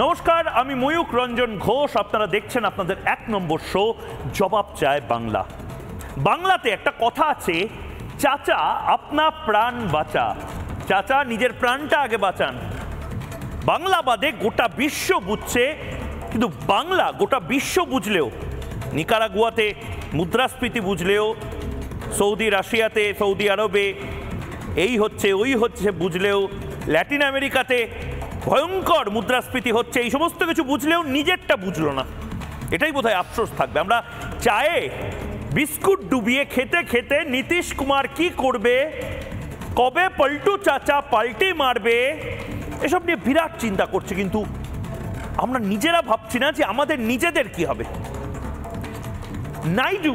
নমস্কার, আমি ময়ূক রঞ্জন ঘোষ। আপনারা দেখছেন আপনাদের ১ নম্বর শো জবাব চায় বাংলা। বাংলাতে একটা কথা আছে, চাচা আপনা প্রাণ বাঁচা। চাচা নিজের প্রাণটা আগে বাঁচান। বাংলা বাদে গোটা বিশ্ব বুঝছে, কিন্তু বাংলা গোটা বিশ্ব বুঝলেও, নিকারাগুয়াতে মুদ্রাস্ফীতি বুঝলেও, রাশিয়াতে, সৌদি আরবে এই হচ্ছে ওই হচ্ছে বুঝলেও, ল্যাটিন আমেরিকাতে ভয়ঙ্কর মুদ্রাস্ফীতি হচ্ছে, এই সমস্ত কিছু বুঝলেও নিজেরটা বুঝলো না। এটাই বোধহয় আফসোস থাকবে। আমরা চায়ে বিস্কুট ডুবিয়ে খেতে খেতে নীতিশ কুমার কি করবে, কবে পল্টু চাচা পাল্টি মারবে, এসব নিয়ে বিরাট চিন্তা করছে, কিন্তু আমরা নিজেরা ভাবছি না যে আমাদের নিজেদের কি হবে। নাইডু,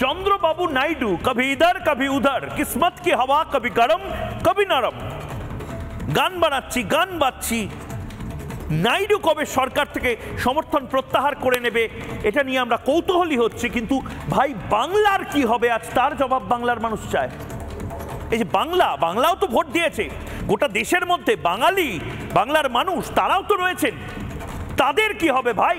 চন্দ্রবাবু নাইডু, কবি ইধার কবি উধার, কিসমত কি হাওয়া কবি গরম কবি নরম, গান বানাচ্ছি গান বাজছি। নাইডু কবে সরকার থেকে সমর্থন প্রত্যাহার করে নেবে, এটা নিয়ে আমরা কৌতূহলী হচ্ছি, কিন্তু ভাই বাংলার কি হবে আজ তার জবাব বাংলার মানুষ চায়। এই যে বাংলাও তো ভোট দিয়েছে, গোটা দেশের মধ্যে বাঙালি, বাংলার মানুষ তারাও তো রয়েছেন, তাদের কি হবে ভাই।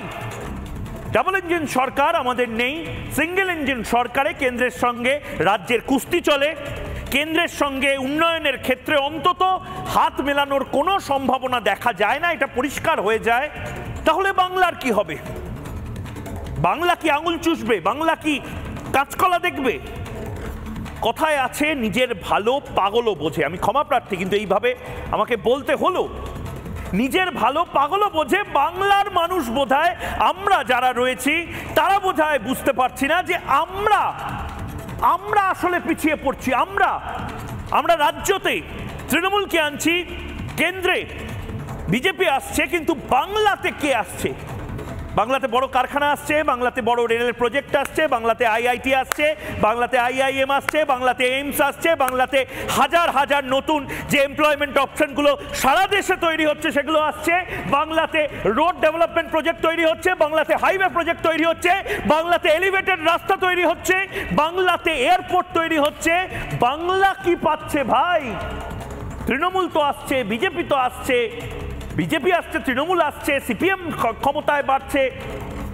ডাবল ইঞ্জিন সরকার আমাদের নেই, সিঙ্গেল ইঞ্জিন সরকারে কেন্দ্রের সঙ্গে রাজ্যের কুস্তি চলে। কেন্দ্রের সঙ্গে উন্নয়নের ক্ষেত্রে অন্তত হাত মেলানোর কোনো সম্ভাবনা দেখা যায় না, এটা পরিষ্কার হয়ে যায়। তাহলে বাংলার কি হবে? বাংলা কি আঙুল চুষবে? বাংলা কি কাঁচকলা দেখবে? কথায় আছে নিজের ভালো পাগলও বোঝে। আমি ক্ষমা প্রার্থী, কিন্তু এইভাবে আমাকে বলতে হলো। নিজের ভালো পাগলও বোঝে। বাংলার মানুষ বোধহয়, আমরা যারা রয়েছি তারা বোধহয় বুঝতে পারছি না যে আমরা আসলে পিছিয়ে পড়ছি। আমরা রাজ্যতে তৃণমূলকে আনছি, কেন্দ্রে বিজেপি আসছে, কিন্তু বাংলাতে কে আসছে? বাংলাতে বড় কারখানা আসছে, বাংলাতে বড় রেলের প্রজেক্ট আসছে, বাংলাতে আইআইটি আসছে, বাংলাতে আইআইএম আসছে, বাংলাতে এইমস আসছে, বাংলাতে হাজার হাজার নতুন যে এমপ্লয়মেন্ট অপশনগুলো সারা দেশে তৈরি হচ্ছে সেগুলো আসছে, বাংলাতে রোড ডেভেলপমেন্ট প্রজেক্ট তৈরি হচ্ছে, বাংলাতে হাইওয়ে প্রজেক্ট তৈরি হচ্ছে, বাংলাতে এলিভেটেড রাস্তা তৈরি হচ্ছে, বাংলাতে এয়ারপোর্ট তৈরি হচ্ছে। বাংলা কি পাচ্ছে ভাই? তৃণমূল তো আসছে, বিজেপি তো আসছে, বিজেপি আসছে, তৃণমূল আসছে, সিপিএম ক্ষমতায় বাড়ছে,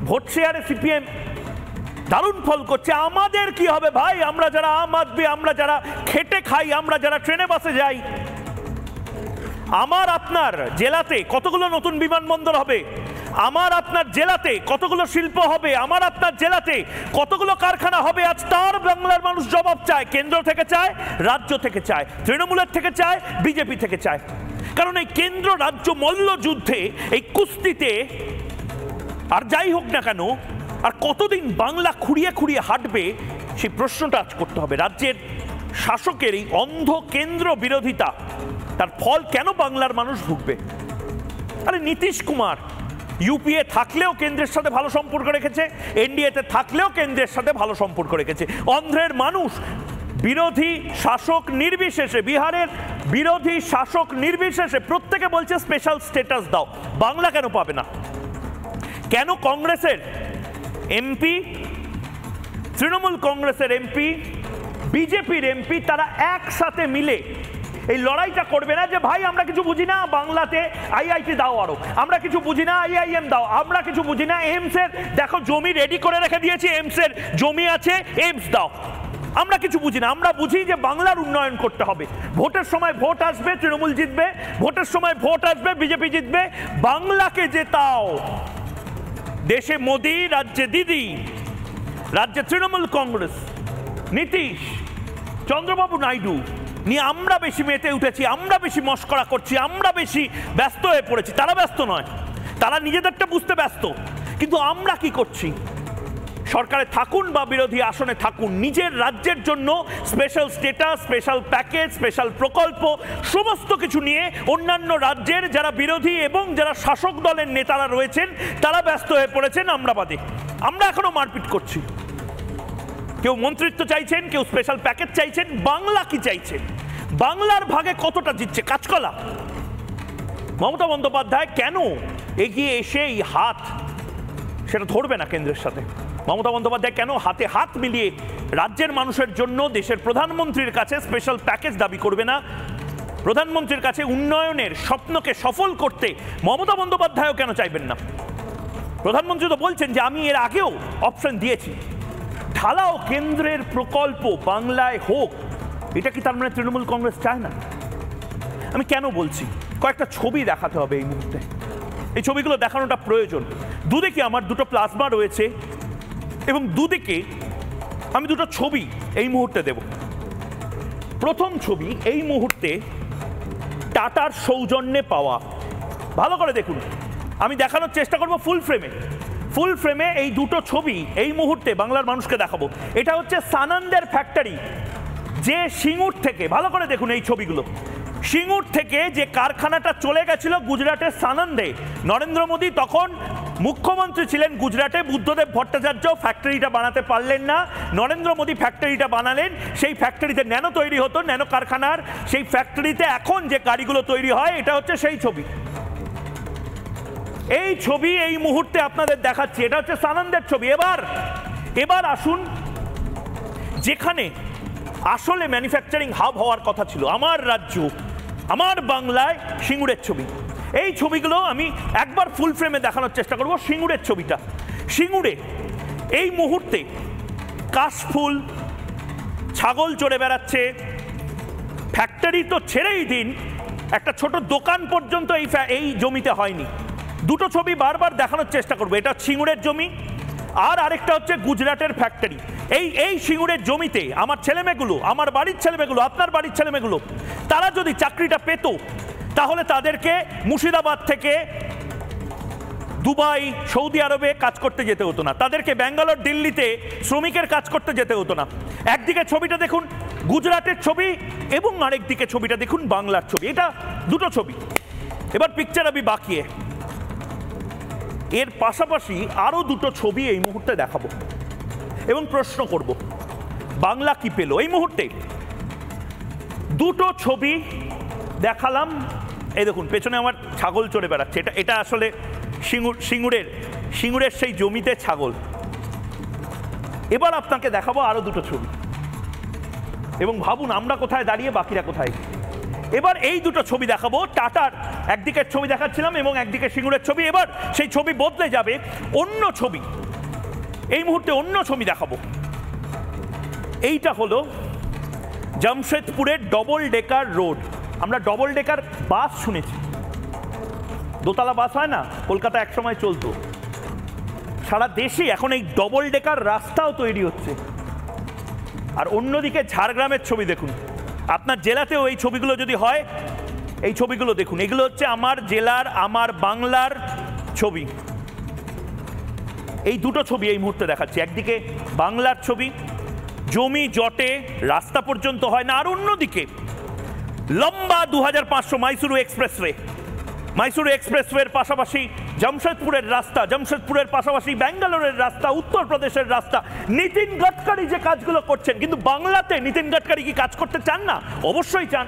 ভোট শেয়ারে সিপিএম দারুণ ফল করছে। আমাদের কি হবে ভাই? আমরা যারা আম আদমি, আমরা যারা খেটে খাই, আমরা যারা ট্রেনে বাসে যাই, আমার আপনার জেলাতে কতগুলো নতুন বিমানবন্দর হবে, আমার আপনার জেলাতে কতগুলো শিল্প হবে, আমার আপনার জেলাতে কতগুলো কারখানা হবে, আজ তার বাংলার মানুষ জবাব চায়। কেন্দ্র থেকে চায়, রাজ্য থেকে চায়, তৃণমূলের থেকে চায়, বিজেপি থেকে চায়। কারণ এই কেন্দ্র রাজ্য মল্লযুদ্ধে, এই কুস্তিতে আর যাই হোক না কেন, আর কতদিন বাংলা খুঁড়িয়ে খুঁড়িয়ে হাঁটবে, সেই প্রশ্নটা আজ করতে হবে। রাজ্যের শাসকের এই অন্ধ কেন্দ্র বিরোধিতা, তার ফল কেন বাংলার মানুষ ভুগবে? আরে নীতিশ কুমার ইউপিএ থাকলেও কেন্দ্রের সাথে ভালো সম্পর্ক রেখেছে, এনডিএতে থাকলেও কেন্দ্রের সাথে ভালো সম্পর্ক রেখেছে। অন্ধ্রের মানুষ বিরোধী শাসক নির্বিশেষে, বিহারের বিরোধী শাসক নির্বিশেষে প্রত্যেকে বলছে স্পেশাল স্ট্যাটাস দাও। বাংলা কেন পাবে না? কেন কংগ্রেসের এমপি, তৃণমূল কংগ্রেসের এমপি, বিজেপির এমপি তারা একসাথে মিলে এই লড়াইটা করবে না যে ভাই আমরা কিছু বুঝি না, বাংলাতে আইআইটি দাও, আরো আমরা কিছু বুঝি না, আইআইএম দাও, আমরা কিছু বুঝি না, এইমস এর দেখো জমি রেডি করে রেখে দিয়েছি, এইমস এর জমি আছে, এইমস দাও, আমরা কিছু বুঝি না। আমরা বুঝি যে বাংলার উন্নয়ন করতে হবে। ভোটের সময় ভোট আসবে, তৃণমূল জিতবে, ভোটের সময় ভোট আসবে, বিজেপি জিতবে। বাংলাকে জেতাও। দেশে মোদি, রাজ্যে দিদি, রাজ্যে তৃণমূল কংগ্রেস, নীতিশ, চন্দ্রবাবু নাইডু নিয়ে আমরা বেশি মেতে উঠেছি, আমরা বেশি মস্করা করছি, আমরা বেশি ব্যস্ত হয়ে পড়েছি। তারা ব্যস্ত নয়, তারা নিজেদেরটা বুঝতে ব্যস্ত, কিন্তু আমরা কি করছি? সরকারে থাকুন বা বিরোধী আসনে থাকুন, নিজের রাজ্যের জন্য special status, special package, special প্রকল্প সমস্ত কিছু নিয়ে অন্যান্য রাজ্যের যারা বিরোধী এবং যারা শাসক দলের নেতারা রয়েছেন তারা ব্যস্ত হয়ে পড়েছেন। আমরা বাদে আমরা এখনো মারপিট করছি। কেউ মন্ত্রিত্ব চাইছেন, কেউ স্পেশাল প্যাকেজ চাইছেন। বাংলা কি চাইছেন? বাংলার ভাগে কতটা জিতছে? কাঁচকলা। মমতা বন্দ্যোপাধ্যায় কেন এগিয়ে এসে এই হাত সেটা ধরবে না কেন্দ্রের সাথে? মমতা বন্দ্যোপাধ্যায় কেন হাতে হাত মিলিয়ে রাজ্যের মানুষের জন্য দেশের প্রধানমন্ত্রীর কাছে স্পেশাল প্যাকেজ দাবি করবে না? প্রধানমন্ত্রীর কাছে উন্নয়নের স্বপ্নকে সফল করতে মমতা বন্দ্যোপাধ্যায়ও কেন চাইবেন না? প্রধানমন্ত্রী তো বলছেন যে আমি এর আগেও অপশন দিয়েছি, ঢালাও কেন্দ্রের প্রকল্প বাংলায় হোক। এটা কি তার মানে তৃণমূল কংগ্রেস চায় না? আমি কেন বলছি, কয়েকটা ছবি দেখাতে হবে এই মুহূর্তে, এই ছবিগুলো দেখানোটা প্রয়োজন। দুদিকে আমার দুটো প্লাজমা রয়েছে এবং দুদিকে আমি দুটো ছবি এই মুহূর্তে দেব। প্রথম ছবি এই মুহূর্তে টাটার সৌজন্যে পাওয়া, ভালো করে দেখুন, আমি দেখানোর চেষ্টা করব ফুল ফ্রেমে এই দুটো ছবি এই মুহূর্তে বাংলার মানুষকে দেখাবো। এটা হচ্ছে সানন্দের ফ্যাক্টরি, যে সিঙ্গুর থেকে, ভালো করে দেখুন এই ছবিগুলো, সিঙ্গুর থেকে যে কারখানাটা চলে গেছিল গুজরাটের সানন্দে। নরেন্দ্র মোদী তখন মুখ্যমন্ত্রী ছিলেন গুজরাটে, বুদ্ধদেব ভট্টাচার্য ফ্যাক্টরিটা বানাতে পারলেন না, নরেন্দ্র মোদী ফ্যাক্টরিটা বানালেন। সেই ফ্যাক্টরিতে ন্যানো তৈরি হতো, ন্যানো কারখানার সেই ফ্যাক্টরিতে এখন যে গাড়িগুলো তৈরি হয়, এটা হচ্ছে সেই ছবি। এই ছবি এই মুহূর্তে আপনাদের দেখাচ্ছি, এটা হচ্ছে সানন্দের ছবি। এবার আসুন যেখানে আসলে ম্যানুফ্যাকচারিং হাব হওয়ার কথা ছিল, আমার রাজ্য, আমার বাংলায়, সিঙ্গুরের ছবি। এই ছবিগুলো আমি একবার ফুল ফ্রেমে দেখানোর চেষ্টা করব। সিঙ্গুরের ছবিটা, সিঙ্গুরে এই মুহূর্তে কাশফুল, ছাগল চড়ে বেড়াচ্ছে, ফ্যাক্টরি তো ছেড়েই দিন, একটা ছোট দোকান পর্যন্ত এই জমিতে হয়নি। দুটো ছবি বারবার দেখানোর চেষ্টা করবো। এটা সিঙ্গুরের জমি, আর আরেকটা হচ্ছে গুজরাটের ফ্যাক্টরি। এই সিঙ্গুরের জমিতে আমার ছেলেমেয়েগুলো, আমার বাড়ির ছেলেমেয়েগুলো, আপনার বাড়ির ছেলেমেয়েগুলো, তারা যদি চাকরিটা পেত তাহলে তাদেরকে মুর্শিদাবাদ থেকে দুবাই, সৌদি আরবে কাজ করতে যেতে হতো না, তাদেরকে ব্যাঙ্গালোর, দিল্লিতে শ্রমিকের কাজ করতে যেতে হতো না। একদিকে ছবিটা দেখুন গুজরাটের ছবি এবং আরেকদিকে ছবিটা দেখুন বাংলার ছবি। এটা দুটো ছবি। এবার পিকচার আমি বাকিয়ে এর পাশাপাশি আরো দুটো ছবি এই মুহূর্তে দেখাবো এবং প্রশ্ন করব বাংলা কি পেল। এই মুহূর্তে দুটো ছবি দেখালাম। এই দেখুন পেছনে আমার ছাগল চড়ে বেড়াচ্ছে, এটা আসলে সিঙ্গুরের সেই জমিতে ছাগল। এবার আপনাকে দেখাবো আরো দুটো ছবি এবং ভাবুন আমরা কোথায় দাঁড়িয়ে, বাকিরা কোথায়। এবার এই দুটো ছবি দেখাবো, টাটার একদিকের ছবি দেখাচ্ছিলাম এবং একদিকে সিঙ্গুরের ছবি। এবার সেই ছবি বদলে যাবে, অন্য ছবি, এই মুহূর্তে অন্য ছবি দেখাবো। এইটা হলো জামশেদপুরের ডবল ডেকার রোড। আমরা ডবল ডেকার বাস শুনেছি, দোতলা বাস হয় না, কলকাতা একসময় চলতো, সারা দেশে এখন এই ডবল ডেকার রাস্তাও তৈরি হচ্ছে। আর অন্যদিকে ঝাড়গ্রামের ছবি দেখুন, আপনার জেলাতেও এই ছবিগুলো যদি হয়, এই ছবিগুলো দেখুন, এগুলো হচ্ছে আমার জেলার, আমার বাংলার ছবি। এই দুটো ছবি এই মুহূর্তে দেখাচ্ছি, একদিকে বাংলার ছবি, জমি জটে, রাস্তা পর্যন্ত হয় না, আর অন্যদিকে লম্বা 2500 মাইসুরু এক্সপ্রেসওয়ে, মাইসুরু এক্সপ্রেসওয়ের পাশাপাশি জামশেদপুরের রাস্তা, জামশেদপুরের পাশাপাশি ব্যাঙ্গালোরের রাস্তা, উত্তরপ্রদেশের রাস্তা। নীতিন গডকারি যে কাজগুলো করছেন, কিন্তু বাংলাতে নীতিন গডকারি কি কাজ করতে চান না? অবশ্যই চান,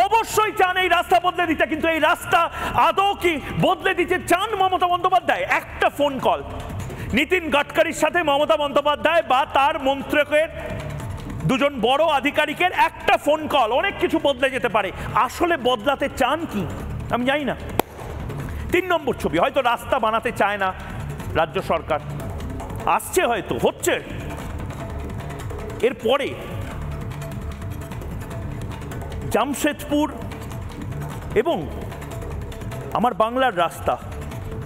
অবশ্যই চান এই রাস্তা বদলে দিতে। কিন্তু এই রাস্তা আদৌ কি বদলে দিতে চান মমতা বন্দ্যোপাধ্যায়? একটা ফোন কল নীতিন গডকারির সাথে মমতা বন্দ্যোপাধ্যায় বা তার মন্ত্রকের দুজন বড় আধিকারিকের একটা ফোন কল অনেক কিছু বদলে যেতে পারে। আসলে বদলাতে চান কি আমি জানি না। 3 নম্বর ছবি, হয়তো রাস্তা বানাতে চায় না রাজ্য সরকার, আসছে হয়তো, হচ্ছে। এরপরে জামশেদপুর এবং আমার বাংলার রাস্তা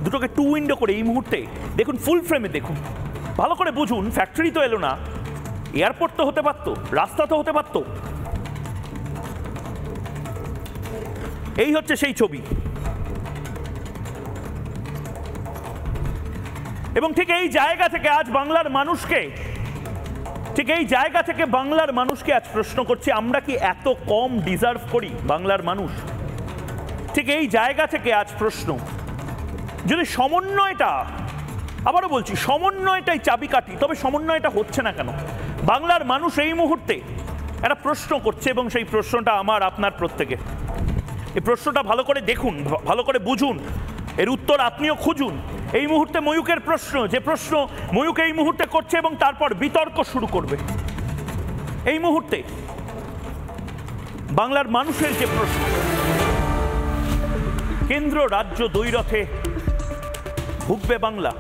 দুটোকে 2 উইন্ডো করে এই মুহূর্তে দেখুন, ফুল ফ্রেমে দেখুন, ভালো করে বুঝুন। ফ্যাক্টরি তো এলো না, এয়ারপোর্ট তো হতে পারতো, রাস্তা তো হতে পারতো। এই হচ্ছে সেই ছবি। এবং ঠিক এই জায়গা থেকে আজ বাংলার মানুষকে, ঠিক এই জায়গা থেকে বাংলার মানুষকে আজ প্রশ্ন করছি, আমরা কি এত কম ডিজার্ভ করি বাংলার মানুষ? ঠিক এই জায়গা থেকে আজ প্রশ্ন, যদি সমন্বয়টা, আবারও বলছি, সমন্বয়টাই চাবিকাঠি, তবে সমন্বয়টা হচ্ছে না কেন? বাংলার মানুষ এই মুহূর্তে একটা প্রশ্ন করছে এবং সেই প্রশ্নটা আমার, আপনার, প্রত্যেকের। এই প্রশ্নটা ভালো করে দেখুন, ভালো করে বুঝুন, এর উত্তর আপনিও খুঁজুন। এই মুহূর্তে ময়ূকের প্রশ্ন, যে প্রশ্ন ময়ূক এই মুহূর্তে করছে এবং তারপর বিতর্ক শুরু করবে। এই মুহূর্তে বাংলার মানুষের যে প্রশ্ন, কেন্দ্র রাজ্য দ্বৈরথে ভুগবে বাংলা।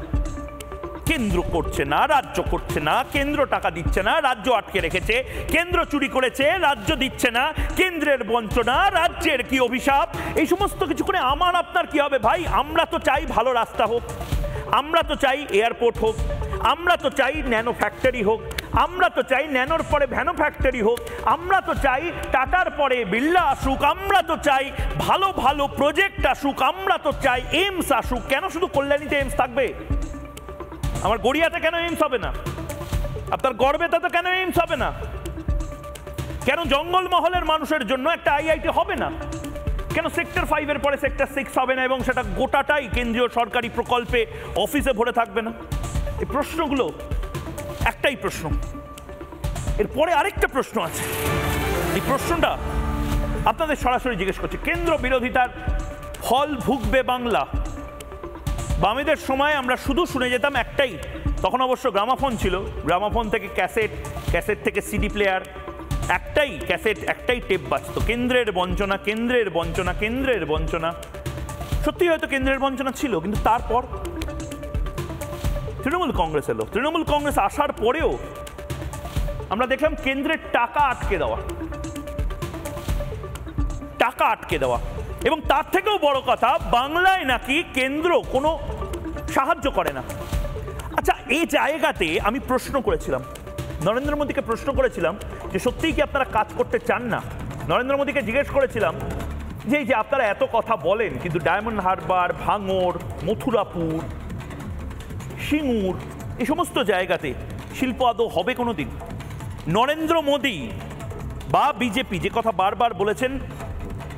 কেন্দ্র করছে না, রাজ্য করছে না, কেন্দ্র টাকা দিচ্ছে না, রাজ্য আটকে রেখেছে, কেন্দ্র চুরি করেছে, রাজ্য দিচ্ছে না, কেন্দ্রের বঞ্চনা, রাজ্যের কি অভিশাপ, এই সমস্ত কিছু করে আমার আপনার কি হবে ভাই? আমরা তো চাই ভালো রাস্তা হোক, আমরা তো চাই এয়ারপোর্ট হোক, আমরা তো চাই ন্যানো ফ্যাক্টরি হোক, আমরা তো চাই ন্যানোর পরে ভ্যানো ফ্যাক্টরি হোক, আমরা তো চাই টাটার পরে বিড়লা আসুক, আমরা তো চাই ভালো ভালো প্রজেক্ট আসুক, আমরা তো চাই এইমস আসুক। কেন শুধু কল্যাণীতে এইমস থাকবে? আমার গড়িয়াতে কেন এইমস হবে না? আপনার গড়বেতে তো কেন এইমস হবে না? কেন জঙ্গলমহলের মানুষের জন্য একটা আইআইটি হবে না? কেন সেক্টর 5 এর পরে সেক্টর 6 হবে না এবং সেটা গোটাটাই কেন্দ্রীয় সরকারি প্রকল্পে অফিসে ভরে থাকবে না? এই প্রশ্নগুলো একটাই প্রশ্ন, এরপরে আরেকটা প্রশ্ন আছে। এই প্রশ্নটা আপনাদের সরাসরি জিজ্ঞেস করছি। কেন্দ্র বিরোধিতার ফল ভুগবে বাংলা। বামেদের সময় আমরা শুধু শুনে যেতাম একটাই, তখন অবশ্য গ্রামাফোন ছিল, গ্রামাফোন থেকে ক্যাসেট, ক্যাসেট থেকে সিডি প্লেয়ার, একটাই ক্যাসেট, একটাই টেপ বাজত, কেন্দ্রের বঞ্চনা, কেন্দ্রের বঞ্চনা, কেন্দ্রের বঞ্চনা। সত্যি হয়তো কেন্দ্রের বঞ্চনা ছিল, কিন্তু তারপর তৃণমূল কংগ্রেস এলো। তৃণমূল কংগ্রেস আসার পরেও আমরা দেখলাম কেন্দ্রের টাকা আটকে দেওয়া, টাকা আটকে দেওয়া, এবং তার থেকেও বড় কথা, বাংলায় নাকি কেন্দ্র কোনো সাহায্য করে না। আচ্ছা, এই জায়গাতে আমি প্রশ্ন করেছিলাম, নরেন্দ্র মোদীকে প্রশ্ন করেছিলাম যে সত্যিই কি আপনারা কাজ করতে চান না? নরেন্দ্র মোদীকে জিজ্ঞেস করেছিলাম যে এই যে আপনারা এত কথা বলেন, কিন্তু ডায়মন্ড হারবার, ভাঙড়, মথুরাপুর, সিঙ্গুর, এই সমস্ত জায়গাতে শিল্প আদৌ হবে কোনো দিন? নরেন্দ্র মোদী বা বিজেপি যে কথা বারবার বলেছেন,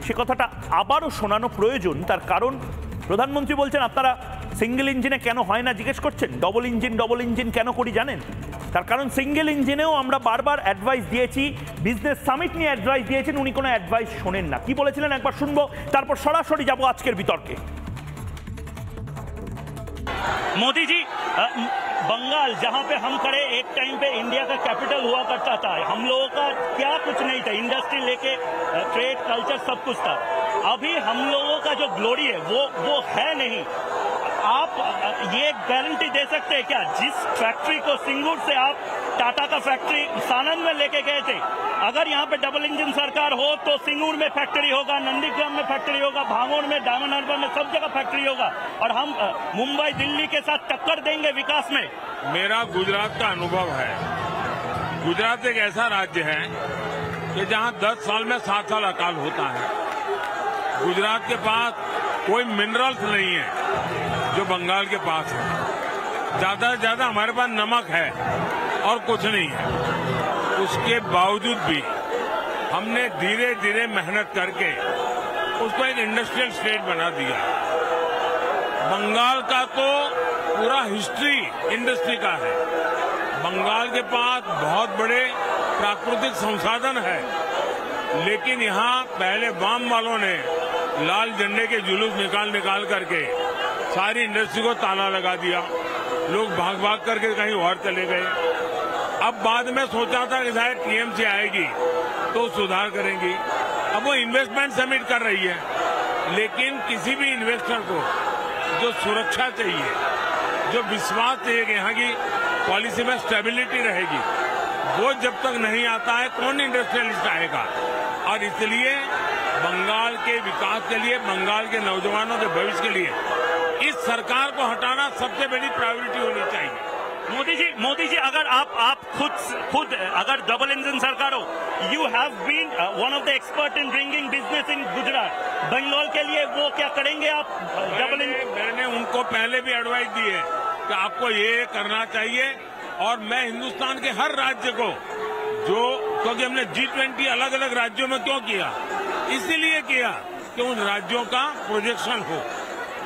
সে কথাটা আবারও শোনানো প্রয়োজন। তার কারণ প্রধানমন্ত্রী বলছেন আপনারা সিঙ্গেল ইঞ্জিনে কেন হয় না জিজ্ঞেস করছেন, ডবল ইঞ্জিন কেন করি জানেন? তার কারণ সিঙ্গেল ইঞ্জিনেও আমরা বারবার অ্যাডভাইস দিয়েছি, বিজনেস সামিট নিয়ে অ্যাডভাইস দিয়েছেন, উনি কোনো অ্যাডভাইস শোনেন না। কি বলেছিলেন একবার শুনবো, তারপর সরাসরি যাব আজকের বিতর্কে। मोदी जी, बंगाल जहां पे हम खड़े, एक टाइम पे इंडिया का कैपिटल हुआ करता था, हम लोगों का क्या कुछ नहीं था, इंडस्ट्री लेके ट्रेड कल्चर सब कुछ था। अभी हम लोगों का जो ग्लोरी है वो है नहीं। आप ये गारंटी दे सकते हैं क्या, जिस फैक्ट्री को सिंगूर से आप टाटा का फैक्ट्री सानंद में लेके गए थे, अगर यहाँ पे डबल इंजन सरकार हो तो सिंगूर में फैक्ट्री होगा, नंदीग्राम में फैक्ट्री होगा, भांगोड़ में, डायमंड हार्बर में, सब जगह फैक्ट्री होगा, और हम मुंबई दिल्ली के साथ टक्कर देंगे विकास में। मेरा गुजरात का अनुभव है। गुजरात एक ऐसा राज्य है कि जहां 10 साल में 7 साल अकाल होता है। गुजरात के पास कोई मिनरल्स नहीं है जो बंगाल के पास है। ज्यादा से ज्यादा हमारे पास नमक है और कुछ नहीं है। उसके बावजूद भी हमने धीरे धीरे मेहनत करके उसको एक इंडस्ट्रियल स्टेट बना दिया। बंगाल का तो पूरा हिस्ट्री इंडस्ट्री का है। बंगाल के पास बहुत बड़े प्राकृतिक संसाधन है, लेकिन यहाँ पहले वाम वालों ने लाल झंडे के जुलूस निकाल करके सारी इंडस्ट्री को ताला लगा दिया। लोग भाग भाग करके कहीं और चले गए। अब बाद में सोचा था कि शायद टीएमसी आएगी तो सुधार करेंगी। अब वो इन्वेस्टमेंट समिट कर रही है, लेकिन किसी भी इन्वेस्टर को जो सुरक्षा चाहिए, जो विश्वास चाहिए कि यहाँ की पॉलिसी में स्टेबिलिटी रहेगी, वो जब तक नहीं आता है कौन इंडस्ट्रियलिस्ट आएगा। और इसलिए बंगाल के विकास के लिए, बंगाल के नौजवानों के भविष्य के लिए इस सरकार को हटाना सबसे बड़ी प्रायोरिटी होनी चाहिए। मोदी जी, अगर आप खुद अगर डबल इंजन सरकार हो, you have been one of the expert in bringing business in Gujarat, Bengal के लिए वो क्या करेंगे आप? डबल इंजन मैंने उनको पहले भी एडवाइस दी है कि आपको ये करना चाहिए। और मैं हिंदुस्तान के हर राज्य को क्योंकि हमने G20 अलग अलग राज्यों में क्यों किया, इसीलिए किया कि उन राज्यों का प्रोजेक्शन हो,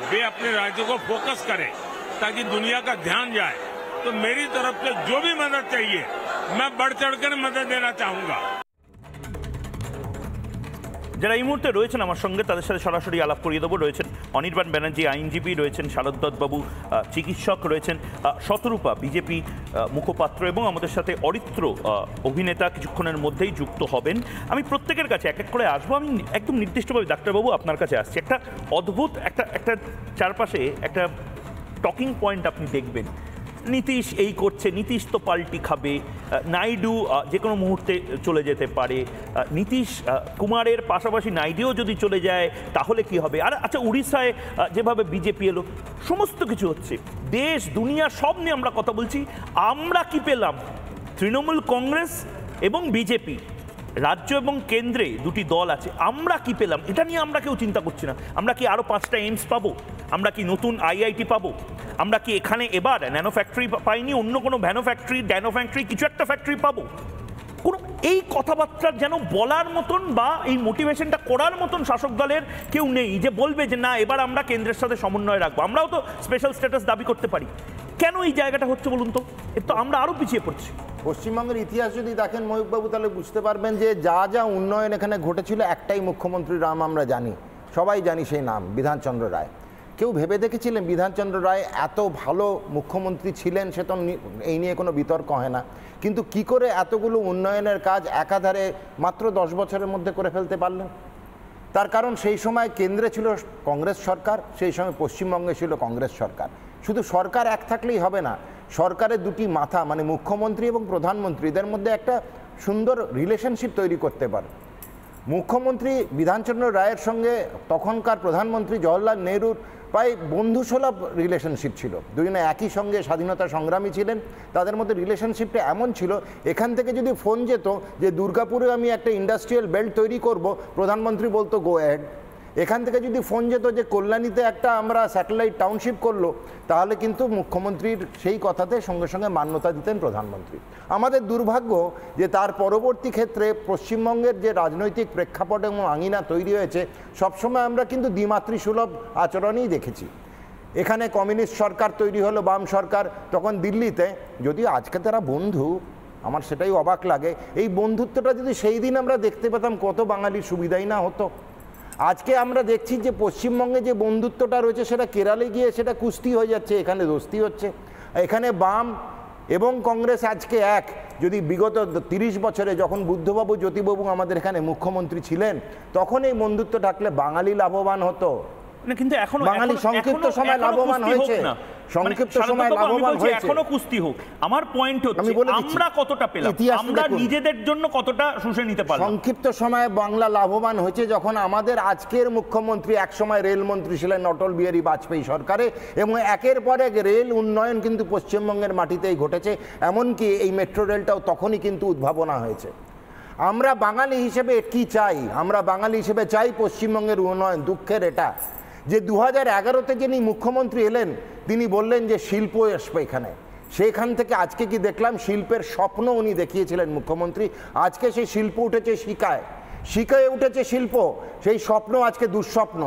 वे अपने राज्यों को फोकस करें ताकि दुनिया का ध्यान जाए। तो मेरी तरफ से जो भी मदद चाहिए मैं बढ़ चढ़कर मदद देना चाहूंगा। যারা এই মুহূর্তে রয়েছেন আমার সঙ্গে তাদের সাথে সরাসরি আলাপ করিয়ে দেবো। রয়েছেন অনির্বাণ ব্যানার্জি আইনজীবী, রয়েছেন শারদ দত্তবাবু চিকিৎসক, রয়েছেন শতরূপা বিজেপি মুখপাত্র এবং আমাদের সাথে অরিত্র অভিনেতা কিছুক্ষণের মধ্যেই যুক্ত হবেন। আমি প্রত্যেকের কাছে এক এক করে আসবো। আমি একদম নির্দিষ্টভাবে ডাক্তারবাবু আপনার কাছে আসছি। একটা অদ্ভুত একটা চারপাশে একটা টকিং পয়েন্ট আপনি দেখবেন, নীতিশ এই করছে, নীতিশ তো পাল্টি খাবে, নাইডু যে কোনো মুহূর্তে চলে যেতে পারে, নীতিশ কুমারের পাশাপাশি নাইডুও যদি চলে যায় তাহলে কি হবে, আর আচ্ছা উড়িষ্যায় যেভাবে বিজেপি এলো, সমস্ত কিছু হচ্ছে, দেশ দুনিয়া সব নিয়ে আমরা কথা বলছি। আমরা কি পেলাম? তৃণমূল কংগ্রেস এবং বিজেপি, রাজ্য এবং কেন্দ্রে দুটি দল আছে, আমরা কি পেলাম এটা নিয়ে আমরা কেউ চিন্তা করছি না। আমরা কি আরও 5টা এইমস পাবো? আমরা কি নতুন আইআইটি পাবো? আমরা কি এখানে এবার ন্যানো ফ্যাক্টরি পাইনি, অন্য কোনো ভ্যানো ফ্যাক্টরি, ড্যানো ফ্যাক্টরি, কিছু একটা ফ্যাক্টরি পাবো? কোনো এই কথাবার্তার যেন বলার মতন বা এই মোটিভেশনটা করার মতন শাসক দলের কেউ নেই যে বলবে যে না এবার আমরা কেন্দ্রের সাথে সমন্বয় রাখবো। আমরাও তো স্পেশাল স্ট্যাটাস দাবি করতে পারি। কেন এই জায়গাটা হচ্ছে বলুন তো? এর তো আমরা আরও পিছিয়ে পড়ছি। পশ্চিমবঙ্গের ইতিহাস যদি দেখেন ময়ূকবাবু, তাহলে বুঝতে পারবেন যে যা যা উন্নয়ন এখানে ঘটেছিল, একটাই মুখ্যমন্ত্রীর নাম আমরা জানি, সবাই জানি সেই নাম, বিধানচন্দ্র রায়। কেউ ভেবে দেখেছিলেন বিধানচন্দ্র রায় এত ভালো মুখ্যমন্ত্রী ছিলেন? সে তো এই নিয়ে কোনো বিতর্ক হয় না, কিন্তু কি করে এতগুলো উন্নয়নের কাজ একাধারে মাত্র 10 বছরের মধ্যে করে ফেলতে পারলেন? তার কারণ সেই সময় কেন্দ্রে ছিল কংগ্রেস সরকার, সেই সময় পশ্চিমবঙ্গে ছিল কংগ্রেস সরকার। শুধু সরকার এক থাকলেই হবে না, সরকারের দুটি মাথা মানে মুখ্যমন্ত্রী এবং প্রধানমন্ত্রী, এদের মধ্যে একটা সুন্দর রিলেশনশিপ তৈরি করতে পারে। মুখ্যমন্ত্রী বিধানচন্দ্র রায়ের সঙ্গে তখনকার প্রধানমন্ত্রী জওহরলাল নেহরুর প্রায় বন্ধুসুলভ রিলেশনশিপ ছিল। দুজনে একই সঙ্গে স্বাধীনতা সংগ্রামী ছিলেন। তাদের মধ্যে রিলেশনশিপটা এমন ছিল, এখান থেকে যদি ফোন যেত যে দুর্গাপুরে আমি একটা ইন্ডাস্ট্রিয়াল বেল্ট তৈরি করব, প্রধানমন্ত্রী বলতো গো অ্যাহেড। এখান থেকে যদি ফোন যেত যে কল্যাণীতে একটা আমরা স্যাটেলাইট টাউনশিপ করলো, তাহলে কিন্তু মুখ্যমন্ত্রীর সেই কথাতে সঙ্গে সঙ্গে মান্যতা দিতেন প্রধানমন্ত্রী। আমাদের দুর্ভাগ্য যে তার পরবর্তী ক্ষেত্রে পশ্চিমবঙ্গের যে রাজনৈতিক প্রেক্ষাপট এবং আঙিনা তৈরি হয়েছে, সবসময় আমরা কিন্তু দ্বিমাতৃসুলভ আচরণই দেখেছি। এখানে কমিউনিস্ট সরকার তৈরি হলো, বাম সরকার, তখন দিল্লিতে, যদিও আজকে তারা বন্ধু, আমার সেটাই অবাক লাগে। এই বন্ধুত্বটা যদি সেই দিন আমরা দেখতে পেতাম, কত বাঙালির সুবিধাই না হতো। আজকে আমরা দেখছি যে পশ্চিমবঙ্গে যে বন্ধুত্বটা রয়েছে সেটা কেরালে গিয়ে সেটা কুস্তি হয়ে যাচ্ছে, এখানে দোস্তি হচ্ছে। এখানে বাম এবং কংগ্রেস আজকে এক। যদি বিগত 30 বছরে যখন বুদ্ধবাবু জ্যোতিবাবু আমাদের এখানে মুখ্যমন্ত্রী ছিলেন, তখন এই বন্ধুত্ব থাকলে বাঙালি লাভবান হতো। কিন্তু এখনো বাঙালি সংক্ষিপ্ত সময় লাভবান হয়েছে, সংক্ষিপ্ত সময় লাভবান হয়েছে, এখনো কুস্তি হোক। আমার পয়েন্ট হচ্ছে আমরা কতটা পেলাম, আমরা নিজেদের জন্য কতটা শুষে নিতে পারলাম। সংক্ষিপ্ত সময়ে বাংলা লাভবান হয়েছে যখন আমাদের আজকের মুখ্যমন্ত্রী একসময় রেলমন্ত্রী ছিলেন অটল বিহারী বাজপেয়ী সরকারে, এবং একের পর এক রেল উন্নয়ন কিন্তু পশ্চিমবঙ্গের মাটিতেই ঘটেছে। এমনকি এই মেট্রো রেলটাও তখনই কিন্তু উদ্ভাবনা হয়েছে। আমরা বাঙালি হিসেবে কি চাই? আমরা বাঙালি হিসেবে চাই পশ্চিমবঙ্গের উন্নয়ন। দুঃখের এটা যে 2011-তে যিনি মুখ্যমন্ত্রী এলেন, তিনি বললেন যে শিল্প আসবে এখানে। সেখান থেকে আজকে কি দেখলাম, শিল্পের স্বপ্ন উনি দেখিয়েছিলেন মুখ্যমন্ত্রী, আজকে সেই শিল্প উঠেছে শিকায়, শিকায় উঠেছে শিল্প। সেই স্বপ্ন আজকে দুঃস্বপ্ন।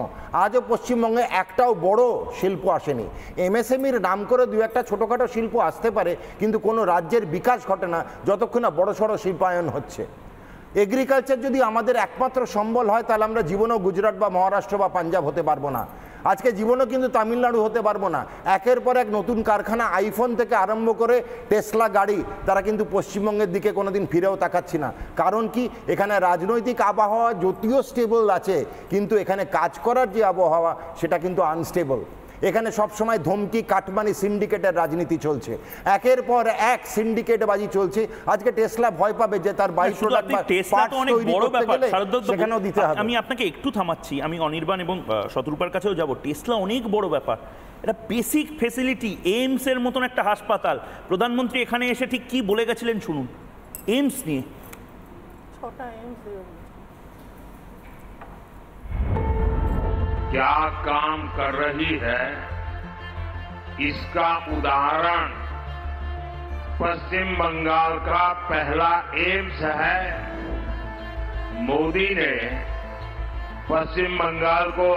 আজও পশ্চিমবঙ্গে একটাও বড় শিল্প আসেনি। এমএসএমইর নাম করে দু একটা ছোটোখাটো শিল্প আসতে পারে, কিন্তু কোনো রাজ্যের বিকাশ ঘটে না যতক্ষণ না বড় সড়ো শিল্পায়ন হচ্ছে। এগ্রিকালচার যদি আমাদের একমাত্র সম্বল হয়, তাহলে আমরা জীবনেও গুজরাট বা মহারাষ্ট্র বা পাঞ্জাব হতে পারবো না। আজকে জীবনেও কিন্তু তামিলনাড়ু হতে পারবো না। একের পর এক নতুন কারখানা, আইফোন থেকে আরম্ভ করে টেসলা গাড়ি, তারা কিন্তু পশ্চিমবঙ্গের দিকে কোনোদিন ফিরেও তাকাচ্ছি না। কারণ কি? এখানে রাজনৈতিক আবহাওয়া যদিও স্টেবল আছে, কিন্তু এখানে কাজ করার যে আবহাওয়া সেটা কিন্তু আনস্টেবল। এখানে সবসময় ধমকি, কাটমানি, সিন্ডিকেটের রাজনীতি চলছে, একের পর এক সিন্ডিকেটবাজি চলছে। আজকে টেসলা ভয় পাবে যে তার 22 লাখ সেখানেও দিতে হবে। আমি আপনাকে একটু থামাচ্ছি, আমি অনির্বাণ এবং শতরূপার কাছেও যাব। টেসলা অনেক বড় ব্যাপার, এটা বেসিক ফেসিলিটি, এইমস এর মতন একটা হাসপাতাল। প্রধানমন্ত্রী এখানে এসে ঠিক কি বলে গেছিলেন শুনুন এইমস নিয়ে। 6টা এইমস क्या काम कर रही है, इसका उदाहरण पश्चिम बंगाल का पहला एम्स है। मोदी ने पश्चिम बंगाल को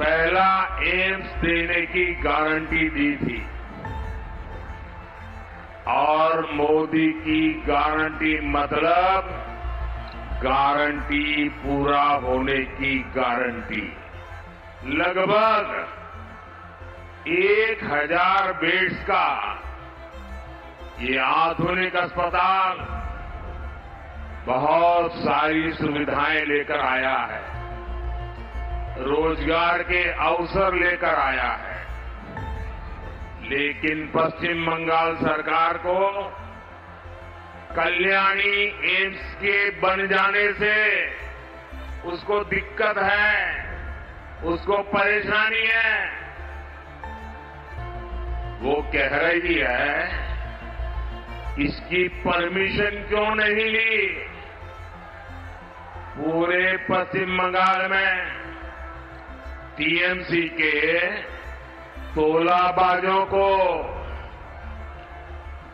पहला एम्स देने की गारंटी दी थी, और मोदी की गारंटी मतलब गारंटी पूरा होने की गारंटी। लगभग 1000 बेड्स का ये आधुनिक अस्पताल बहुत सारी सुविधाएं लेकर आया है, रोजगार के अवसर लेकर आया है। लेकिन पश्चिम बंगाल सरकार को कल्याणी एम्स के बन जाने से उसको दिक्कत है, उसको परेशानी है। वो कह रही है इसकी परमिशन क्यों नहीं ली। पूरे पश्चिम बंगाल में टीएमसी के तोलाबाजों को,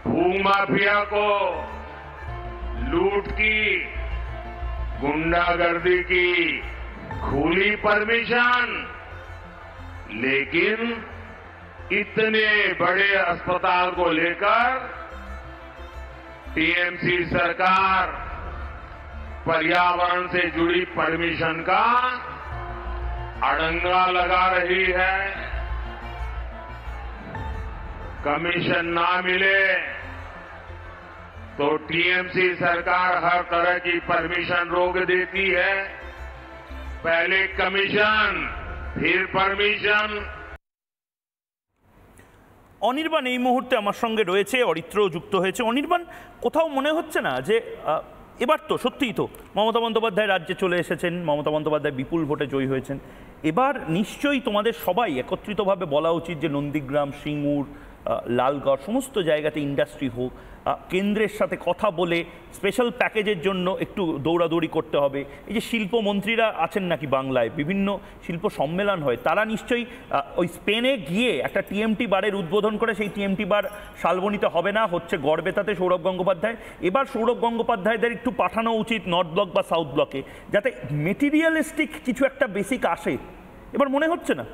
भूमाफिया को, लूट की, गुंडागर्दी की खुली परमिशन, लेकिन इतने बड़े अस्पताल को लेकर टीएमसी सरकार पर्यावरण से जुड़ी परमिशन का अड़ंगा लगा रही है। कमीशन ना मिले तो टीएमसी सरकार हर तरह की परमिशन रोक देती है। पहले कमीशन, फिर परमिशन। অনির্বাণ এই মুহূর্তে আমার সঙ্গে রয়েছে, অরিত্রও যুক্ত হয়েছে। অনির্বাণ, কোথাও মনে হচ্ছে না যে এবার তো সত্যিই তো মমতা বন্দ্যোপাধ্যায় রাজ্যে চলে এসেছেন, মমতা বন্দ্যোপাধ্যায় বিপুল ভোটে জয়ী হয়েছেন, এবার নিশ্চয়ই তোমাদের সবাই একত্রিতভাবে বলা উচিত যে নন্দীগ্রাম, সিঙ্গুর, লালগড় সমস্ত জায়গাতে ইন্ডাস্ট্রি হোক, কেন্দ্রের সাথে কথা বলে স্পেশাল প্যাকেজের জন্য একটু দৌড়াদৌড়ি করতে হবে। এই যে শিল্পমন্ত্রীরা আছেন নাকি বাংলায়, বিভিন্ন শিল্প সম্মেলন হয়, তারা নিশ্চয়ই ওই স্পেনে গিয়ে একটা টিএমটি বারের উদ্বোধন করে সেই টিএমটি বার শালবনীতে হবে না, হচ্ছে গড়বেতাতে সৌরভ গঙ্গোপাধ্যায়। এবার সৌরভ গঙ্গোপাধ্যায়দের একটু পাঠানো উচিত নর্থ ব্লক বা সাউথ ব্লকে, যাতে মেটেরিয়ালিস্টিক কিছু একটা বেসিক আসে। এবার মনে হচ্ছে না?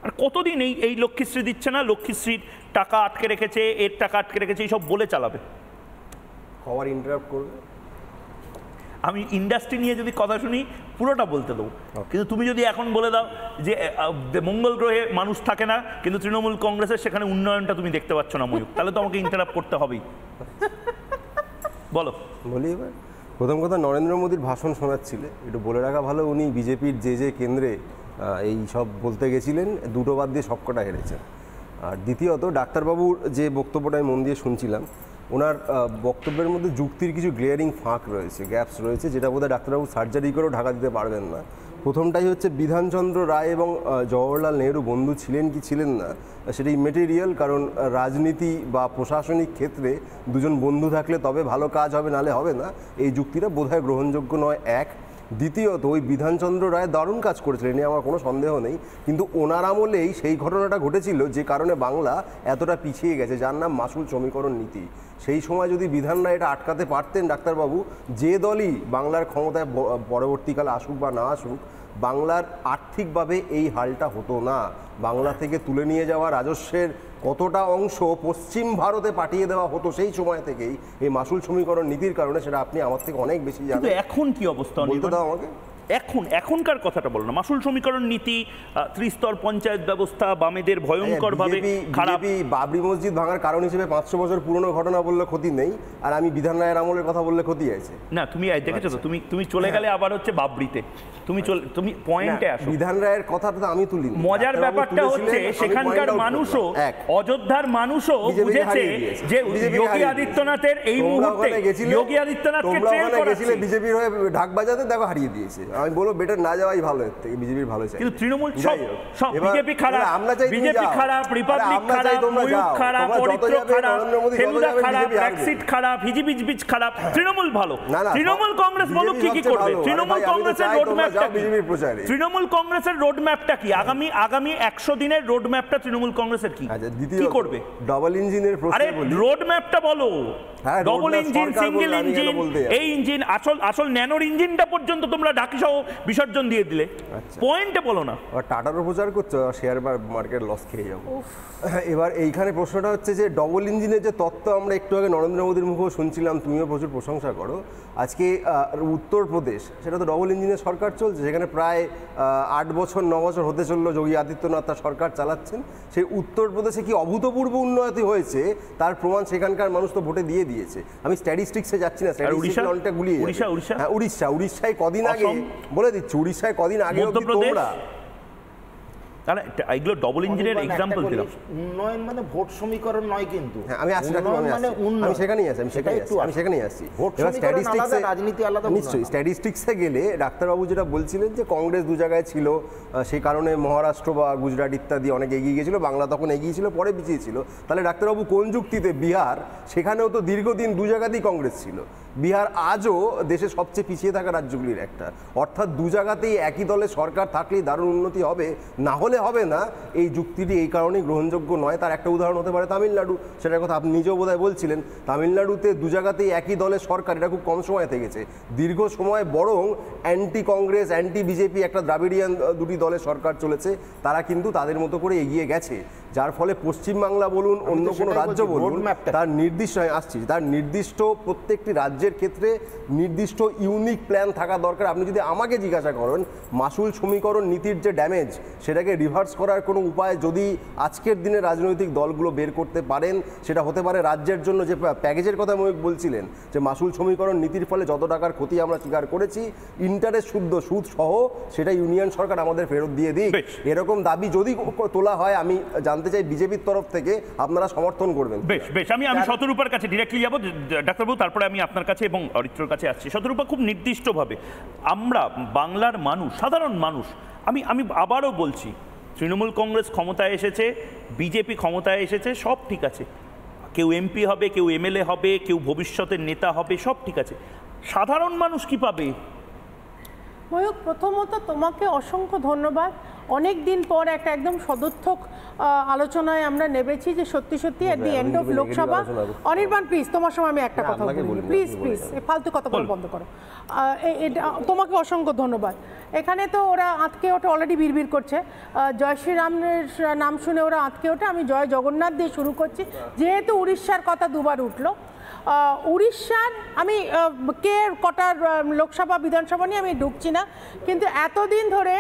আর কতদিন এই লক্ষ্মীশ্রী দিচ্ছে না, লক্ষ্মীশ্রীর টাকা আটকে রেখেছে, এর টাকা আটকে রেখেছে, এইসব বলে চালাবে। খবর ইন্টারাপ্ট করবে। আমি ইন্ডাস্ট্রি নিয়ে যদি কথা শুনি পুরোটা বলতে দেবো, কিন্তু তুমি যদি এখন বলে দাও যে মঙ্গল গ্রহে মানুষ থাকে না কিন্তু তৃণমূল কংগ্রেসের সেখানে উন্নয়নটা তুমি দেখতে পাচ্ছ না ময়ূর, তাহলে তো আমাকে ইন্টারাপ্ট করতে হবেই। বলো। বলি এবার প্রথম কথা, নরেন্দ্র মোদীর ভাষণ শোনাচ্ছিলে, একটু বলে রাখা ভালো, উনি বিজেপির যে কেন্দ্রে এই সব বলতে গেছিলেন দুটো বাদ দিয়ে সবকটা হেরেছেন। আর দ্বিতীয়ত ডাক্তারবাবুর যে বক্তব্যটা আমি মন দিয়ে শুনছিলাম, ওনার বক্তব্যের মধ্যে যুক্তির কিছু গ্লেয়ারিং ফাঁক রয়েছে, গ্যাপস রয়েছে, যেটা বোধহয় ডাক্তারবাবু সার্জারি করেও ঢাকা দিতে পারবেন না। প্রথমটাই হচ্ছে বিধানচন্দ্র রায় এবং জওহরলাল নেহরু বন্ধু ছিলেন কি ছিলেন না সেটাই মেটেরিয়াল, কারণ রাজনীতি বা প্রশাসনিক ক্ষেত্রে দুজন বন্ধু থাকলে তবে ভালো কাজ হবে, নালে হবে না। এই যুক্তিটা বোধহয় গ্রহণযোগ্য নয়, এক। দ্বিতীয়ত ওই বিধানচন্দ্র রায় দারুণ কাজ করেছিলেন, নিয়ে আমার কোনো সন্দেহ নেই, কিন্তু ওনার আমলেই সেই ঘটনাটা ঘটেছিল যে কারণে বাংলা এতটা পিছিয়ে গেছে, যার নাম মাসুল সমীকরণ নীতি। সেই সময় যদি বিধান রায় এটা আটকাতে পারতেন ডাক্তারবাবু, যে দলই বাংলার ক্ষমতায় পরবর্তীকালে আসুক বা না আসুক, বাংলার আর্থিকভাবে এই হালটা হতো না। বাংলা থেকে তুলে নিয়ে যাওয়া রাজস্বের কতটা অংশ পশ্চিম ভারতে পাঠিয়ে দেওয়া হতো সেই সময় থেকেই এই মাসুল সমীকরণ নীতির কারণে, সেটা আপনি আমার থেকে অনেক বেশি জানেন। এখন কি অবস্থা বলতে দাও আমাকে। এখনকার কথাটা বলো না। মাসুল সমীকরণ নীতি, ত্রিস্তর পঞ্চায়েত ব্যবস্থা বামেদের ভয়ঙ্করভাবে খারাপ। বাবরি মসজিদ ভাঙার কারণ হিসেবে 500 বছর পুরনো ঘটনা বললে ক্ষতি নেই, আর আমি বিধান রায়ের আমলের কথা বললে ক্ষতি আছে না। তুমি দেখেছো তো, তুমি চলে গেলে আবার হচ্ছে বাবরিতে, তুমি পয়েন্টে আসো। বিধান রায়ের কথাটা তো আমি তুলি। মজার ব্যাপারটা হচ্ছে সেখানকার মানুষও, অযোধ্যার মানুষও বুঝেছে যে যোগী আদিত্যনাথের এই মুহূর্তে, যোগী আদিত্যনাথকে ট্রেন করেছিল বিজেপির হয়ে ঢাক বাজাতে, দেখো হারিয়ে দিয়েছে। আমি বলবো বেটার না যাওয়াই ভালো, এর থেকে বিজেপির ভালো চাই। কিন্তু তৃণমূল সব বিজেপি খারাপ, বিজেপি খারাপ, রিপাবলিক খারাপ, ময়ূর খারাপ, অরিত্র খারাপ, ফেলুদা খারাপ, ব্যাকসিট খারাপ, হিজিবিজবিজ খারাপ, তৃণমূল ভালো। তৃণমূল কংগ্রেস বলুক কি করবে। তৃণমূল কংগ্রেসের রোডম্যাপটা কি? তৃণমূল কংগ্রেসের রোডম্যাপটা কি? আগামী 100 দিনের রোডম্যাপটা তৃণমূল কংগ্রেসের কি করবে? ডাবল ইঞ্জিনের প্রশ্ন বলি, রোডম্যাপটা বলো। ডবল ইঞ্জিন, সিঙ্গেল ইঞ্জিন, এই ইঞ্জিন, আসল ন্যানোর ইঞ্জিনটা পর্যন্ত তোমরা ঢাকি পয়সাও বিসর্জন দিয়ে দিলে, পয়েন্টে বলো না। আর টাটারও প্রচার করছো, শেয়ার মার্কেট লস খেয়ে যাবো। এবার এইখানে প্রশ্নটা হচ্ছে যে ডবল ইঞ্জিনের যে তত্ত্ব আমরা একটু আগে নরেন্দ্র মোদীর মুখেও শুনছিলাম, তুমিও প্রচুর প্রশংসা করো, আজকে উত্তরপ্রদেশ সেটা তো ডবল ইঞ্জিনের সরকার চলছে, সেখানে প্রায় 8 বছর 9 বছর হতে চললো যোগী আদিত্যনাথ তার সরকার চালাচ্ছেন। সেই উত্তরপ্রদেশে কি অভূতপূর্ব উন্নতি হয়েছে তার প্রমাণ সেখানকার মানুষ তো ভোটে দিয়ে দিয়েছে। আমি স্ট্যাটিস্টিক্সে যাচ্ছি না, অনেকটা গুলিয়ে উড়িষ্যায় কদিন আগে বলে দিচ্ছি, উড়িষ্যায় কদিন আগে তোমরা এগুলো ডবল ইঞ্জিনের এক্সাম্পল দিলাম। উন্নয়ন মানে ভোট সমীকরণ নয়, কিন্তু আমি সেখানেই আসছি। রাজনীতি আলাদা। নিশ্চয়ই স্ট্যাটিস্টিক্সে গেলে ডাক্তারবাবু যেটা বলছিলেন যে কংগ্রেস 2 জায়গায় ছিল, সেই কারণে মহারাষ্ট্র বা গুজরাট ইত্যাদি অনেক এগিয়ে গিয়েছিল, বাংলা তখন এগিয়ে ছিল, পরে পিছিয়ে ছিল। তাহলে ডাক্তারবাবু কোন যুক্তিতে বিহার, সেখানেও তো দীর্ঘদিন 2 জায়গাতেই কংগ্রেস ছিল, বিহার আজও দেশের সবচেয়ে পিছিয়ে থাকা রাজ্যগুলির একটা, অর্থাৎ 2 জায়গাতেই একই দলে সরকার থাকলেই দারুণ উন্নতি হবে, না হলে হবে না, এই যুক্তিটি এই কারণেই গ্রহণযোগ্য নয়। তার একটা উদাহরণ হতে পারে তামিলনাড়ু, সেটার কথা আপনি নিজেও বোধহয় বলছিলেন। তামিলনাড়ুতে 2 জায়গাতেই একই দলের সরকার, এটা খুব কম সময় থেকেছে, দীর্ঘ সময় বরং অ্যান্টি কংগ্রেস অ্যান্টি বিজেপি একটা দ্রাবিড়িয়ান 2টি দলের সরকার চলেছে, তারা কিন্তু তাদের মতো করে এগিয়ে গেছে, যার ফলে পশ্চিমবাংলা বলুন অন্য কোনো রাজ্য বলুন তার নির্দিষ্ট আসছি, তার নির্দিষ্ট প্রত্যেকটি রাজ্যের ক্ষেত্রে নির্দিষ্ট ইউনিক প্ল্যান থাকা দরকার। আপনি যদি আমাকে জিজ্ঞাসা করেন মাসুল সমীকরণ নীতির যে ড্যামেজ সেটাকে রিভার্স করার কোনো উপায় যদি আজকের দিনে রাজনৈতিক দলগুলো বের করতে পারেন, সেটা হতে পারে রাজ্যের জন্য যে প্যাকেজের কথা মহিক বলছিলেন, যে মাসুল সমীকরণ নীতির ফলে যত টাকার ক্ষতি আমরা স্বীকার করেছি, ইন্টারেস্ট সুদ সহ সেটা ইউনিয়ন সরকার আমাদের ফেরত দিয়ে দিই, এরকম দাবি যদি তোলা হয়, আমি জানতে চাই বিজেপির তরফ থেকে আপনারা সমর্থন করবেন। বেশ আমি শতরূপার কাছে ডিরেক্টলি যাবো ডাক্তারবাবু, তারপরে আমি আপনার কাছে এবং অরিত্রর কাছে আসছি। শতরূপা, খুব নির্দিষ্টভাবে আমরা বাংলার মানুষ, সাধারণ মানুষ, আমি আবারও বলছি, তৃণমূল কংগ্রেস ক্ষমতায় এসেছে, বিজেপি ক্ষমতায় এসেছে, সব ঠিক আছে, কেউ এমপি হবে, কেউ এমএলএ হবে, কেউ ভবিষ্যতের নেতা হবে, সব ঠিক আছে, সাধারণ মানুষ কি পাবে? ময়ূক, প্রথমত তোমাকে অসংখ্য ধন্যবাদ। অনেক দিন পর একটা একদম সদর্থক আলোচনায় আমরা নেমেছি, যে সত্যি সত্যি at the end of Lok Sabha. Anirban please, তোমার সময় আমি একটা কথা বলি, প্লিজ ফালতু কথা বন্ধ করো। তোমাকে অসংখ্য ধন্যবাদ। এখানে তো ওরা আঁতকে ওঠে, অলরেডি বিড়বিড় করছে, জয় শ্রীরামের নাম শুনে ওরা আঁতকে ওঠে। আমি জয় জগন্নাথ দিয়ে শুরু করছি, যেহেতু উড়িষ্যার কথা 2 বার উঠলো। উড়িষ্যার আমি কে কটার লোকসভা বিধানসভা নিয়ে আমি ঢুকছি না, কিন্তু এতদিন ধরে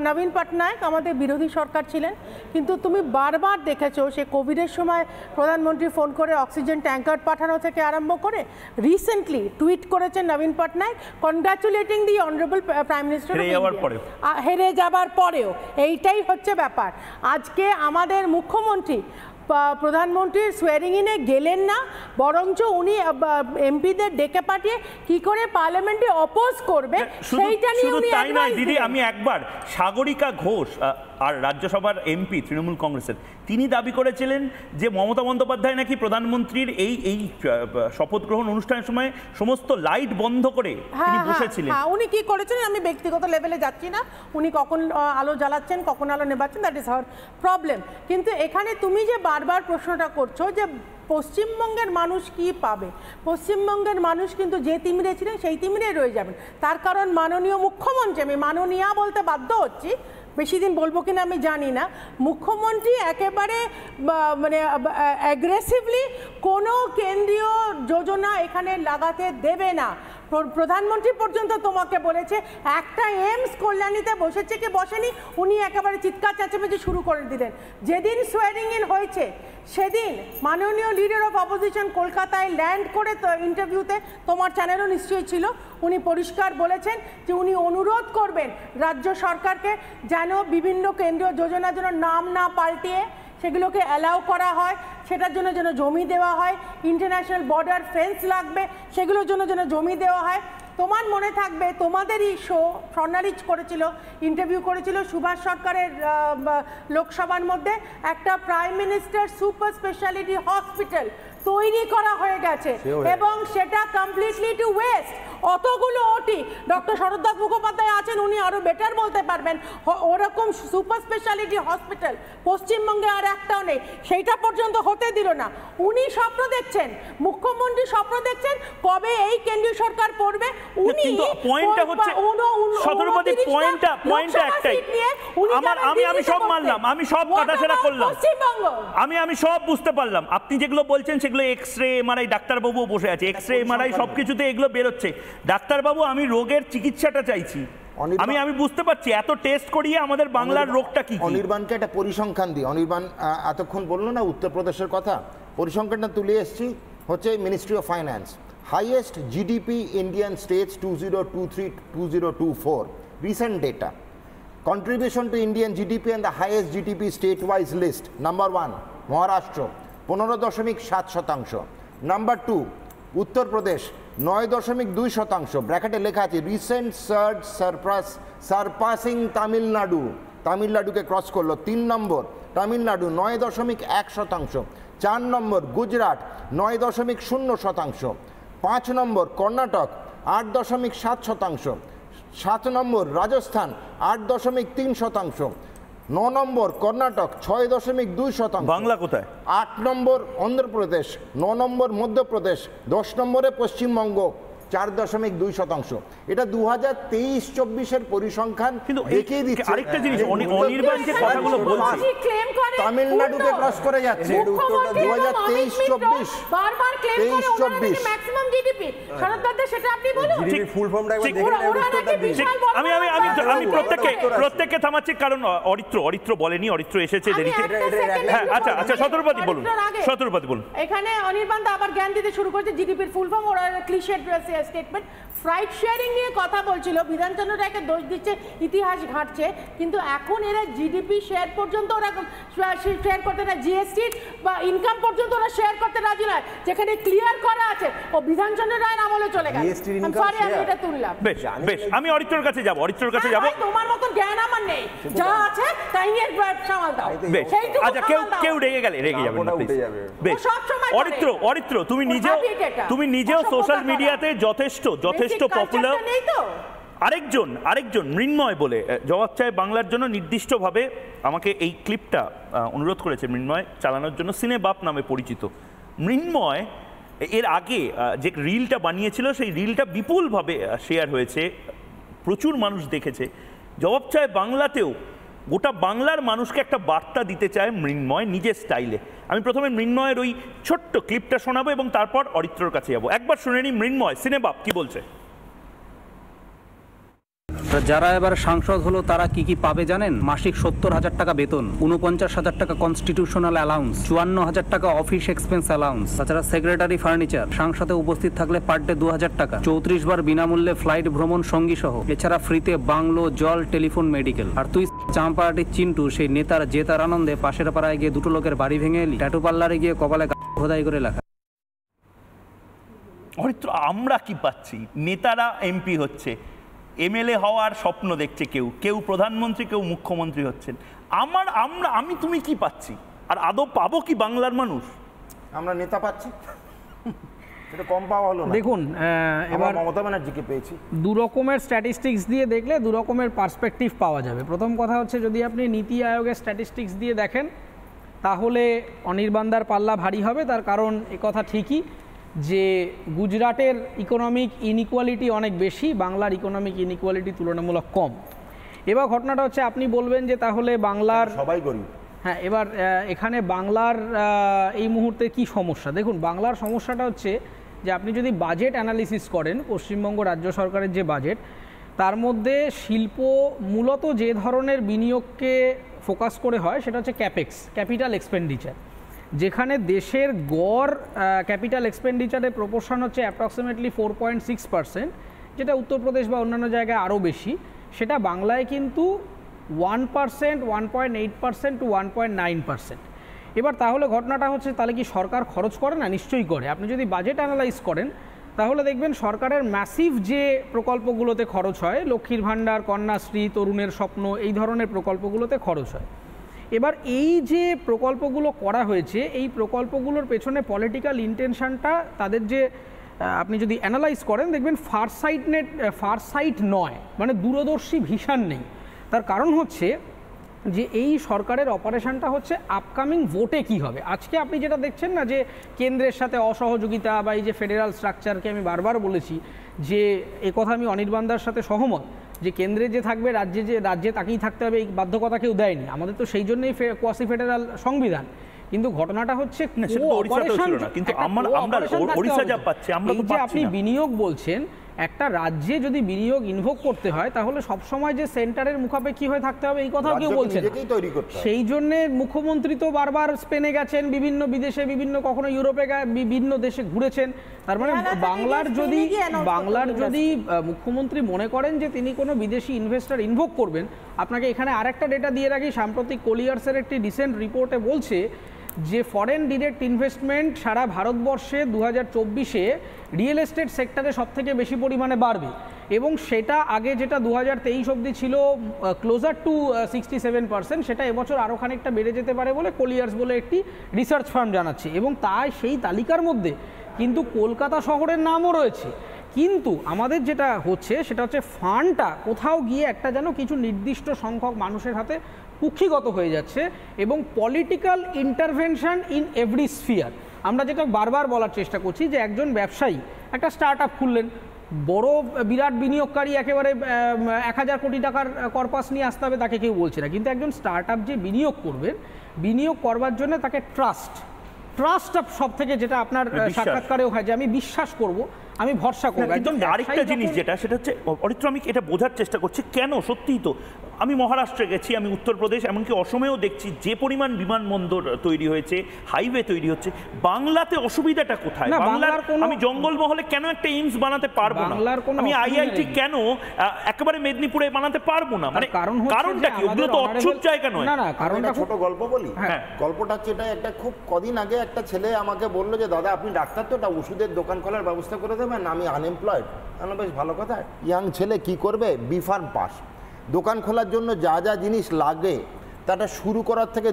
নবীন পটনায়ক আমাদের বিরোধী সরকার ছিলেন, কিন্তু তুমি বারবার দেখেছো সে কোভিডের সময় প্রধানমন্ত্রী ফোন করে অক্সিজেন ট্যাঙ্কার পাঠানো থেকে আরম্ভ করে রিসেন্টলি টুইট করেছেন নবীন Patnaik congratulating the honourable prime minister, হেরে যাবার পরেও। এইটাই হচ্ছে ব্যাপার। আজকে আমাদের মুখ্যমন্ত্রী প্রধানমন্ত্রীর সোয়ারিং ইনে গেলেন না, বরঞ্চ উনি এমপিদের ডেকে পাঠিয়ে কি করে পার্লামেন্টে অপোজ করবে সেইটা নিয়ে উনি অ্যাডভাইস দিদি। আমি একবার সাগরিকা ঘোষ আর রাজ্যসভার এমপি তৃণমূল কংগ্রেসের, তিনি দাবি করেছিলেন যে মমতা বন্দ্যোপাধ্যায় নাকি প্রধানমন্ত্রীর এই শপথ গ্রহণ অনুষ্ঠানের সময় সমস্ত লাইট বন্ধ করে তিনি বসেছিলেন। উনি কি করেছিলেন আমি ব্যক্তিগত লেভেলে যাচ্ছি না, উনি কখন আলো জ্বালাচ্ছেন কখন আলো নেবাচ্ছেন, দ্যাট ইজ হার প্রবলেম। কিন্তু এখানে তুমি যে বারবার প্রশ্নটা করছো যে পশ্চিমবঙ্গের মানুষ কি পাবে, পশ্চিমবঙ্গের মানুষ কিন্তু যে তিমিরে ছিলেন সেই তিমিরে রয়ে যাবেন। তার কারণ মাননীয় মুখ্যমন্ত্রী, আমি মাননীয়া বলতে বাধ্য হচ্ছি, বেশি দিন বলবো কিনা আমি জানি না, মুখ্যমন্ত্রী একেবারে মানে অ্যাগ্রেসিভলি কোনো কেন্দ্রীয় যোজনা এখানে লাগাতে দেবে না। প্রধানমন্ত্রী পর্যন্ত তোমাকে বলেছে, একটা এইমস কল্যাণীতে বসেছে কি বসেনি, উনি একেবারে চিৎকার চেঁচামেচি শুরু করে দিলেন। যেদিন সোয়ারিং ইন হয়েছে সেদিন মাননীয় লিডার অফ অপোজিশন কলকাতায় ল্যান্ড করে ইন্টারভিউতে, তোমার চ্যানেলও নিশ্চয়ই ছিল, উনি পরিষ্কার বলেছেন যে উনি অনুরোধ করবেন রাজ্য সরকারকে যেন বিভিন্ন কেন্দ্রীয় যোজনার জন্য নাম না পাল্টিয়ে সেগুলোকে অ্যালাউ করা হয়, সেটার জন্য যেন জমি দেওয়া হয়, ইন্টারন্যাশনাল বর্ডার ফেন্স লাগবে সেগুলোর জন্য যেন জমি দেওয়া হয়। তোমার মনে থাকবে তোমাদেরই শো স্বর্ণালীজ করেছিল, ইন্টারভিউ করেছিল সুভাষ সরকারের লোকসভার মধ্যে, একটা prime minister super speciality hospital তৈরি করা হয়ে গেছে এবং সেটা কমপ্লিটলি টু ওয়েস্ট। অতগুলো ওটি, ডক্টর শরৎদাস মুখোপাধ্যায় আছেন, উনি আরো বেটার বলতে পারবেন, ওরকম সুপার স্পেশালিটি হসপিটাল পশ্চিমবঙ্গে আর একটাও নেই, সেইটা পর্যন্ত হতে দিল না। উনি স্বপ্ন দেখছেন, মুখ্যমন্ত্রী স্বপ্ন দেখছেন কবে এই কেন্দ্রীয় সরকার পড়বে। উনি কিন্তু পয়েন্টটা হচ্ছে সদরপতি, পয়েন্টটা একটাই, আমি সব মানলাম, আমি সব কাটাছেড়া করলাম, আমি সব বুঝতে পারলাম। আপনি যেগুলো বলছেন সেগুলো এক্সরে এমআরআই, ডাক্তারবাবু বসে আছে, এক্সরে এমআরআই সবকিছুতে এগুলো বেরোচ্ছে। ডাক্তারবাবু আমি রোগের চিকিৎসাটা চাইছি, আমি বুঝতে পারছি এত টেস্ট করিয়ে আমাদের বাংলার রোগটা কি। অনির্বাণকে একটা পরিসংখ্যান দিই, অনির্বাণ এতক্ষণ বললো না উত্তরপ্রদেশের কথা, পরিসংখ্যানটা তুলে এসেছি, হচ্ছে ministry of finance, highest GDP Indian states 2023-2024 recent data, contribution to Indian GDP and the highest GDP state-wise list. Number 1, Maharashtra 15.7%, number 2 Uttar Pradesh 9.2%, ব্র্যাকেটে লেখা আছে রিসেন্ট সার্জ সারপাসিং তামিলনাড়ুকে ক্রস করলো। 3 নম্বর তামিলনাড়ু 9.1%, 4 নম্বর গুজরাট 9.0%, 5 নম্বর কর্ণাটক 8.7%, 7 নম্বর রাজস্থান 8.3%, 9 নম্বর কর্ণাটক 6.2%, বাংলা কোথায় 8 নম্বর অন্ধ্রপ্রদেশ, 9 নম্বর মধ্যপ্রদেশ, 10 নম্বরে পশ্চিমবঙ্গ 4.2%। এটা 2023-24-এর পরিসংখ্যান দেখিয়ে দিচ্ছে। আরেকটা জিনিস, অনির্বাণ যে কথাগুলো বলছে তামিলনাড়ুকে ক্রস করে যাচ্ছে 2023-24 বারবার ক্লেম করে ওনারা নাকি ম্যাক্সিমাম জিডিপি। শরৎদাদা সেটা আপনি বলুন, জিডিপির ফুল ফর্মটা একবার দেখে নেন, উত্তরটা দিন। আমি প্রত্যেককে থামাচ্ছি, কারণ অরিত্র বলেনি, অরিত্র এসেছে দেরিতে। হ্যাঁ আচ্ছা সদরপতি বলুন, এখানে অনির্বাণ দা আবার জ্ঞান দিতে শুরু করেছে, জিডিপির ফুল ফর্ম ওরা ক্লিশে স্টেটমেন্ট, ফ্রাইড শেয়ারিং নিয়ে কথা বলছিল, বিধানচন্দ্র রায়কে দোষ দিচ্ছে, ইতিহাস ঘাটছে, কিন্তু এখন এরা জিডিপি শেয়ার পর্যন্ত ওরা শেয়ার করতে না, জিএসটি বা ইনকাম পর্যন্ত ওরা শেয়ার করতে রাজি নয়, যেখানে ক্লিয়ার করা আছে ও বিধানচন্দ্র রায়ের আমলে চলে গেছে। সরি আমি এটা তুললাম। বেশ আমি অরিত্রর কাছে যাব, তোমার মতন জ্ঞান আমার নেই, যা আছে তাই নিয়ে সামাল দাও। আচ্ছা কেউ রেগে যাবেন না প্লিজ। বেশ অরিত্র তুমি নিজেও সোশ্যাল মিডিয়াতে যথেষ্ট পপুলার। আরেকজন মৃন্ময় বলে জবাব চায় বাংলার জন্য নির্দিষ্টভাবে আমাকে এই ক্লিপটা অনুরোধ করেছে মৃন্ময় চালানোর জন্য, সিনে বাপ নামে পরিচিত। মৃন্ময় এর আগে যে রিলটা বানিয়েছিল সেই রিলটা বিপুলভাবে শেয়ার হয়েছে, প্রচুর মানুষ দেখেছে। জবাব চায় বাংলাতেও গোটা বাংলার মানুষকে একটা বার্তা দিতে চায় মৃন্ময় নিজের স্টাইলে। আমি প্রথমে মৃন্ময়ের ওই ছোট্ট ক্লিপটা শোনাবো এবং তারপর অরিত্রর কাছে যাবো। একবার শুনে নি মৃন্ময়, সিনেবাপ কি বলছে। যারা এবার সাংসদ হলো তারা কি কি পাবে জানেন? মাসিক 70,000 টাকা বেতন, 49,000 টাকা কনস্টিটিউশনাল অ্যালাউন্স, 54,000 টাকা অফিস এক্সপেন্স অ্যালাউন্স, তাছাড়া সেক্রেটারি ফার্নিচার, সংসদে উপস্থিত থাকলে পার ডে 2,000 টাকা, 34 বার বিনামূল্যে ফ্লাইট ভ্রমণ সঙ্গী সহ, এছাড়া ফ্রিতে বাংলো, জল, টেলিফোন, মেডিকেল। আর তুই চাম্পাহাটির চিন্টু সেই নেতার জেতার আনন্দে পাশের পাড়ায় গিয়ে দুটো লোকের বাড়ি ভেঙে এলি, ট্যাটু পার্লারে গিয়ে কপালে খোদাই করে লেখা। অরিত্র আমরা কি পাচ্ছি? নেতারা এমপি হচ্ছে, এমএলএ হওয়ার স্বপ্ন দেখছে, কেউ প্রধানমন্ত্রী, কেউ মুখ্যমন্ত্রী হচ্ছেন। আমি তুমি কি পাচ্ছি? আর আদৌ পাবো কি বাংলার মানুষ? আমরা নেতা পাচ্ছি, এটা কম পাওয়া হলো না। দেখুন এবার মমতা ব্যানার্জিকে পেয়েছি। দু রকমের স্ট্যাটিস্টিক্স দিয়ে দেখলে দু রকমের পার্সপেক্টিভ পাওয়া যাবে। প্রথম কথা হচ্ছে, যদি আপনি নীতি আয়োগের স্ট্যাটিস্টিক্স দিয়ে দেখেন তাহলে অনির্বাণদার পাল্লা ভারী হবে। তার কারণ কথা ঠিকই যে গুজরাটের ইকোনমিক ইনইকুয়ালিটি অনেক বেশি, বাংলার ইকোনমিক ইনইকুয়ালিটি তুলনামূলক কম। এবার ঘটনাটা হচ্ছে, আপনি বলবেন যে তাহলে বাংলার সবাই গরিব। হ্যাঁ, এবার এখানে বাংলার এই মুহূর্তে কি সমস্যা? দেখুন, বাংলার সমস্যাটা হচ্ছে যে আপনি যদি বাজেট অ্যানালিসিস করেন, পশ্চিমবঙ্গ রাজ্য সরকারের যে বাজেট, তার মধ্যে শিল্প মূলত যে ধরনের বিনিয়োগকে ফোকাস করে হয় সেটা হচ্ছে ক্যাপেক্স, ক্যাপিটাল এক্সপেন্ডিচার, যেখানে দেশের গড় ক্যাপিটাল এক্সপেন্ডিচারের প্রপোর্শন হচ্ছে অ্যাপ্রক্সিমেটলি 4.6%, যেটা উত্তরপ্রদেশ বা অন্যান্য জায়গায় আরও বেশি। সেটা বাংলায় কিন্তু 1%, 1.8% to 1.9%। এবার তাহলে ঘটনাটা হচ্ছে, তাহলে কি সরকার খরচ করে না? নিশ্চয়ই করে। আপনি যদি বাজেট অ্যানালাইজ করেন তাহলে দেখবেন সরকারের ম্যাসিভ যে প্রকল্পগুলোতে খরচ হয়, লক্ষ্মীর ভাণ্ডার, কন্যাশ্রী, তরুণের স্বপ্ন, এই ধরনের প্রকল্পগুলোতে খরচ হয়। এবার এই যে প্রকল্পগুলো করা হয়েছে, এই প্রকল্পগুলোর পেছনে পলিটিক্যাল ইন্টেনশনটা, তাদের যে আপনি যদি অ্যানালাইজ করেন দেখবেন ফারসাইট নয়, মানে দূরদর্শী ভিশন নেই। তার কারণ হচ্ছে যে এই সরকারের অপারেশনটা হচ্ছে আপকামিং ভোটে কি হবে। আজকে আপনি যেটা দেখছেন না, যে কেন্দ্রের সাথে অসহযোগিতা বা এই যে ফেডারাল স্ট্রাকচারকে আমি বারবার বলেছি যে একথা আমি অনির্বাণদার সাথে সহমত, যে কেন্দ্রে যে থাকবে রাজ্যে তাকেই থাকতে হবে এই বাধ্যকতা কেউ দেয়নি, আমাদের তো সেই জন্যই কোয়াসি ফেডারাল সংবিধান। কিন্তু ঘটনাটা হচ্ছে আপনি বিনিয়োগ বলছেন, একটা রাজ্যে যদি বিনিয়োগ ইনভোক করতে হয় তাহলে সবসময় যে সেন্টারের মুখাপেক্ষী হয়ে থাকতে হবে এই কথাও কেউ বলছেন। সেই জন্যে মুখ্যমন্ত্রী তো বারবার স্পেনে গেছেন, বিভিন্ন বিদেশে, বিভিন্ন কখনো ইউরোপে বিভিন্ন দেশে ঘুরেছেন। তার মানে বাংলার যদি মুখ্যমন্ত্রী মনে করেন যে তিনি কোনো বিদেশি ইনভেস্টর ইনভোক করবেন, আপনাকে এখানে আরেকটা ডেটা দিয়ে রাখি, সাম্প্রতিক কোলিয়ার্সের একটি রিসেন্ট রিপোর্টে বলছে যে ফরেন ডিরেক্ট ইনভেস্টমেন্ট সারা ভারতবর্ষে 2024-এ রিয়েল এস্টেট সেক্টরে সবথেকে বেশি পরিমাণে বাড়বে, এবং সেটা আগে যেটা 2023 অবধি ছিল ক্লোজার টু 67%, সেটা এবছর আরও খানিকটা বেড়ে যেতে পারে বলে কোলিয়ার্স বলে একটি রিসার্চ ফার্ম জানাচ্ছে। এবং তাই সেই তালিকার মধ্যে কিন্তু কলকাতা শহরের নামও রয়েছে। কিন্তু আমাদের যেটা হচ্ছে সেটা হচ্ছে ফান্ডটা কোথাও গিয়ে একটা যেন কিছু নির্দিষ্ট সংখ্যক মানুষের হাতে কুক্ষিগত হয়ে যাচ্ছে, এবং political intervention in every sphere. আমরা যেটা বারবার বলার চেষ্টা করছি যে একজন ব্যবসায়ী একটা স্টার্ট আপ খুললেন, বড় বিরাট বিনিয়োগকারী একেবারে 1000 কোটি টাকার কর্পাস নিয়ে আসতে হবে তাকে কেউ বলছে না, কিন্তু একজন স্টার্ট আপ যে বিনিয়োগ করবেন, বিনিয়োগ করবার জন্য তাকে ট্রাস্ট সব থেকে যেটা আপনার সাক্ষাৎকারেও হয় যে আমি বিশ্বাস করব, আমি ভরসা করব। একদম আরেকটা জিনিস যেটা হচ্ছে অরিত্র, আমি এটা বোঝার চেষ্টা করছি কেন, সত্যিই তো আমি মহারাষ্ট্রে গেছি, আমি উত্তরপ্রদেশ, এমনকি অসমেও দেখছি যে পরিমাণ বিমানবন্দর তৈরি হয়েছে, হাইওয়ে তৈরি হচ্ছে। বাংলাতে অসুবিধাটা কোথায়? আমি জঙ্গলমহলে কেন একটা এইমস বানাতে পারবো না? আমি আইআইটি কেন একেবারে মেদিনীপুরে বানাতে পারবো না? মানে কারণটা কি? ওগুলো তো অচ্ছুত জায়গা নয়। না, কারণটা ছোট গল্প বলি। গল্পটা হচ্ছে এটা, একটা খুব কদিন আগে একটা ছেলে আমাকে বললো যে দাদা আপনি ডাক্তার, তো একটা ওষুধের দোকান খোলার ব্যবস্থা করে দেবেন, আমি আনএমপ্লয়েড। আমি বেশ ভালো কথা, ইয়াং ছেলে কি করবে, বিফার্ম পাস, দোকান খোলার জন্য যা যা জিনিস লাগে তাটা শুরু করার থেকে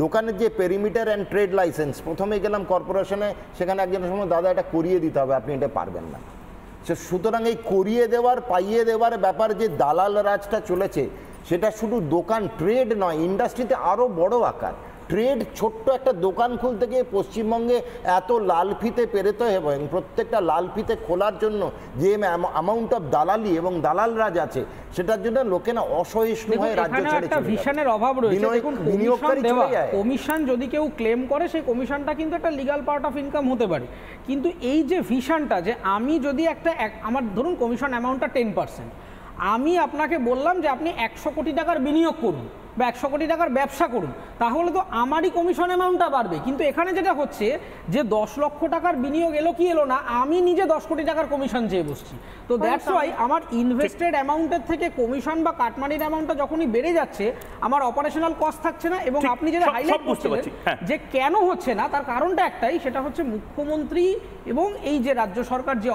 দোকানের যে পেরিমিটার অ্যান্ড ট্রেড লাইসেন্স, প্রথমে গেলাম কর্পোরেশনে, সেখানে একজনের সময় দাদা এটা করিয়ে দিতে হবে, আপনি এটা পারবেন না। সুতরাং এই করিয়ে দেওয়ার পাইয়ে দেওয়ার ব্যাপার যে দালাল রাজটা চলেছে, সেটা শুধু দোকান ট্রেড নয়, ইন্ডাস্ট্রিতে আরও বড় আকার। ট্রেড ছোট্ট একটা দোকান খুলতে গিয়ে পশ্চিমবঙ্গে এত লাল ফিতে পেরোতে হবে, এবং প্রত্যেকটা লাল ফিতে খোলার জন্য যে অ্যামাউন্ট অফ দালালি এবং দালাল রাজ আছে, সেটার জন্য লোকে না অসহিষ্ণু হয়ে রাজ্য ছেড়ে চলে যায়। ভিশনের অভাব রয়েছে। দেখুন, কমিশন যদি কেউ ক্লেম করে, সেই কমিশনটা কিন্তু একটা লিগ্যাল পার্ট অফ ইনকাম হতে পারে, কিন্তু এই যে ভিশনটা, যে আমি যদি আমার ধরুন কমিশন অ্যামাউন্টটা 10%, আমি আপনাকে বললাম যে আপনি 100 কোটি টাকার বিনিয়োগ করুন বা 100 কোটি টাকার ব্যবসা করুন, তাহলে তো আমারই কমিশন অ্যামাউন্টটা বাড়বে। কিন্তু এখানে যেটা হচ্ছে যে 10 লক্ষ টাকার বিনিয়োগ এলো কি এলো না, আমি নিজে 10 কোটি টাকার কমিশন চেয়ে বসছি। তো দ্যাটস ওয়াই আমার ইনভেস্টেড অ্যামাউন্টের থেকে কমিশন বা কাটমানির অ্যামাউন্টটা যখনই বেড়ে যাচ্ছে, আমার অপারেশনাল কস্ট থাকছে না। এবং আপনি যেটা হাইলাইট করছিলেন যে কেন হচ্ছে না, তার কারণটা একটাই, সেটা হচ্ছে মুখ্যমন্ত্রী এবং এই যে রাজ্য সরকার যে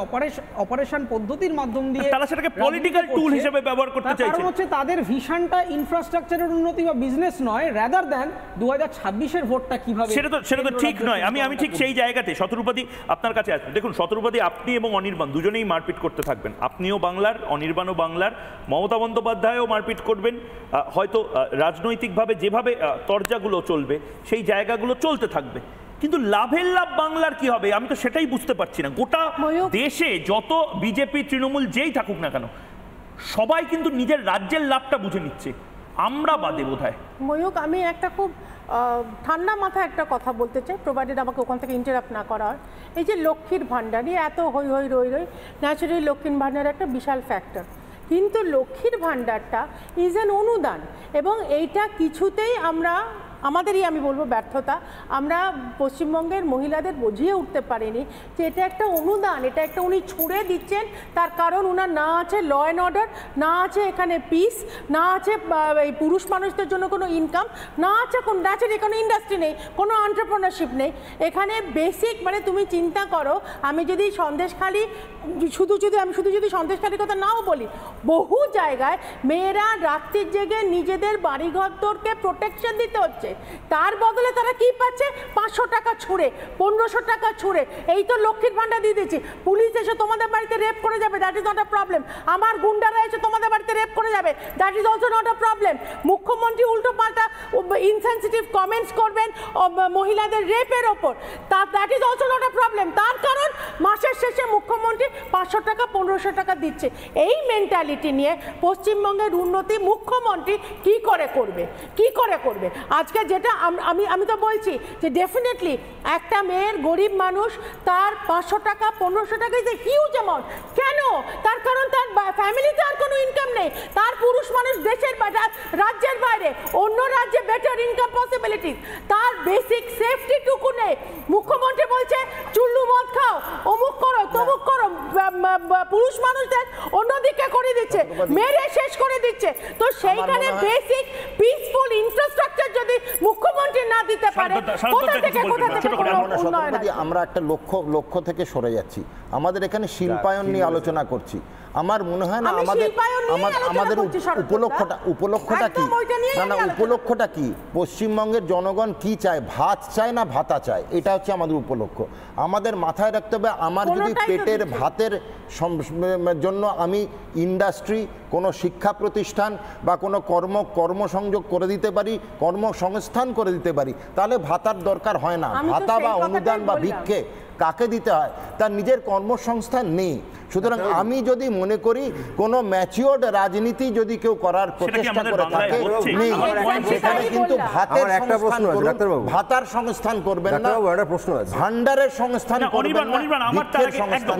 অপারেশন পদ্ধতির মাধ্যম দিয়ে তারা সেটাকে পলিটিক্যাল টুল হিসেবে ব্যবহার করতে চাইছে। কারণ হচ্ছে তাদের ভিশনটা ইনফ্রাস্ট্রাকচারের উন্নতি বা বিজনেস নয়, রাদার দ্যান 2026-এর ভোটটা কিভাবে, সেটা তো ঠিক নয়। আমি ঠিক সেই জায়গাতে শতরূপাদি আপনার কাছে আসবো। দেখুন শতরূপাদি, আপনি এবং অনির্বাণ দুজনেই মারপিট করতে থাকবেন, আপনিও বাংলার, অনির্বাণও বাংলার, মমতা বন্দ্যোপাধ্যায়ও মারপিট করবেন, হয়তো রাজনৈতিকভাবে যেভাবে তরজাগুলো চলবে সেই জায়গাগুলো চলতে থাকবে, কিন্তু লাভের লাভ বাংলার কি হবে আমি তো সেটাই বুঝতে পারছি না। গোটা দেশে যত বিজেপি তৃণমূল যেই থাকুক না কেন, সবাই কিন্তু নিজের রাজ্যের লাভটা বুঝে নিচ্ছে, আমরা বাদে বোধহয়। ময়ূক, আমি একটা খুব ঠান্ডা মাথায় একটা কথা বলতে চাই, প্রোভাইডেড আমাকে ওখান থেকে ইন্টারাপ্ট না করা হয়। এই যে লক্ষ্মীর ভাণ্ডার নিয়ে এত হই হই রই রই, ন্যাচারালি লক্ষ্মীর ভাণ্ডার একটা বিশাল ফ্যাক্টর, কিন্তু লক্ষ্মীর ভাণ্ডারটা ইজ অ্যান অনুদান, এবং এইটা কিছুতেই আমাদেরই আমি বলবো ব্যর্থতা। আমরা পশ্চিমবঙ্গের মহিলাদের বুঝিয়ে উঠতে পারিনি যে এটা একটা অনুদান, এটা একটা উনি ছুঁড়ে দিচ্ছেন, তার কারণ উনার না আছে ল অ্যান্ড অর্ডার, না আছে এখানে পিস, না আছে এই পুরুষ মানুষদের জন্য কোনো ইনকাম, না আছে কোনো ন্যাচারালি কোনো ইন্ডাস্ট্রি নেই, কোনো এন্টারপ্রেনারশিপ নেই এখানে। বেসিক মানে তুমি চিন্তা করো, আমি যদি সন্দেশখালি শুধু যদি সন্দেশখালির কথা নাও বলি, বহু জায়গায় মেয়েরা রাত্রির জেগে নিজেদের বাড়িঘরকে প্রোটেকশন দিতে হচ্ছে, করছে, তার বদলে তারা কি পাচ্ছে? 500 টাকা ছুঁড়ে, 1500 টাকা ছুঁড়ে। এই তো লক্ষ্মীর ভান্ডার দিয়ে দিচ্ছি, পুলিশ এসে তোমাদের বাড়িতে রেপ করে যাবে, that is not a problem. আমার গুন্ডারা এসে তোমাদের বাড়িতে রেপ করে যাবে, that is also not a problem. মুখ্যমন্ত্রী উল্টো পাল্টা ইনসেনসিটিভ কমেন্টস করবেন মহিলাদের রেপের ওপর, that is also not a problem. তার কারণ মাসের শেষে মুখ্যমন্ত্রী 500 টাকা 1500 টাকা দিচ্ছে। এই মেন্টালিটি নিয়ে পশ্চিমবঙ্গের উন্নতি মুখ্যমন্ত্রী কি করে করবে? আজকে যেটা আমি তো বলছি যে ডেফিনেটলি একটা মেয়ের গরিব মানুষ, তার 500 টাকা 1500 টাকা ইজ এ হিউজ অ্যামাউন্ট। কেন? তার কারণ তার ফ্যামিলিতে আর কোনো ইনকাম নেই, তার পুরুষ মানুষ দেশের রাজ্যের বাইরে, অন্য রাজ্যে বেটার ইনকাম পসিবিলিটিস, তার বেসিক সেফটিটুকু নেই। মুখ্যমন্ত্রী বলছে চুল্লু মদ খাও, অমুক করো তমুক করো, পুরুষ মানুষদের অন্যদিকে করে দিচ্ছে, মেরে শেষ করে দিচ্ছে। তো সেইখানে বেসিক পিসফুল ইনফ্রাস্ট্রাকচার যদি মুখ্যমন্ত্রী না দিতে পারে, কোথা থেকে আমরা একটা লক্ষ্য থেকে সরে যাচ্ছি। আমাদের এখানে শিল্পায়ন নিয়ে আলোচনা করছি। আমার মনে হয় না আমাদের উপলক্ষটা কি, না উপলক্ষটা কি, পশ্চিমবঙ্গের জনগণ কি চায়, ভাত চায় না ভাতা চায়, এটা হচ্ছে আমাদের উপলক্ষ। আমাদের মাথায় রাখতে হবে, আমার যদি পেটের ভাতের জন্য আমি ইন্ডাস্ট্রি, কোনো শিক্ষা প্রতিষ্ঠান বা কোনো কর্মসংযোগ করে দিতে পারি, কর্মসংস্থান করে দিতে পারি, তাহলে ভাতার দরকার হয় না। ভাতা বা অনুদান বা ভিক্ষে কাকে দিতে হয়? তার নিজের কর্মসংস্থান নেই। সুতরাং আমি যদি মনে করি কোনো ম্যাচিওর্ড রাজনীতি যদি কেউ করার প্রচেষ্টা করে থাকে, নেই, সেখানে কিন্তু ভাতার সংস্থান করবেন না, ভান্ডারের সংস্থান করবেন না, ভিক্ষের সংস্থান।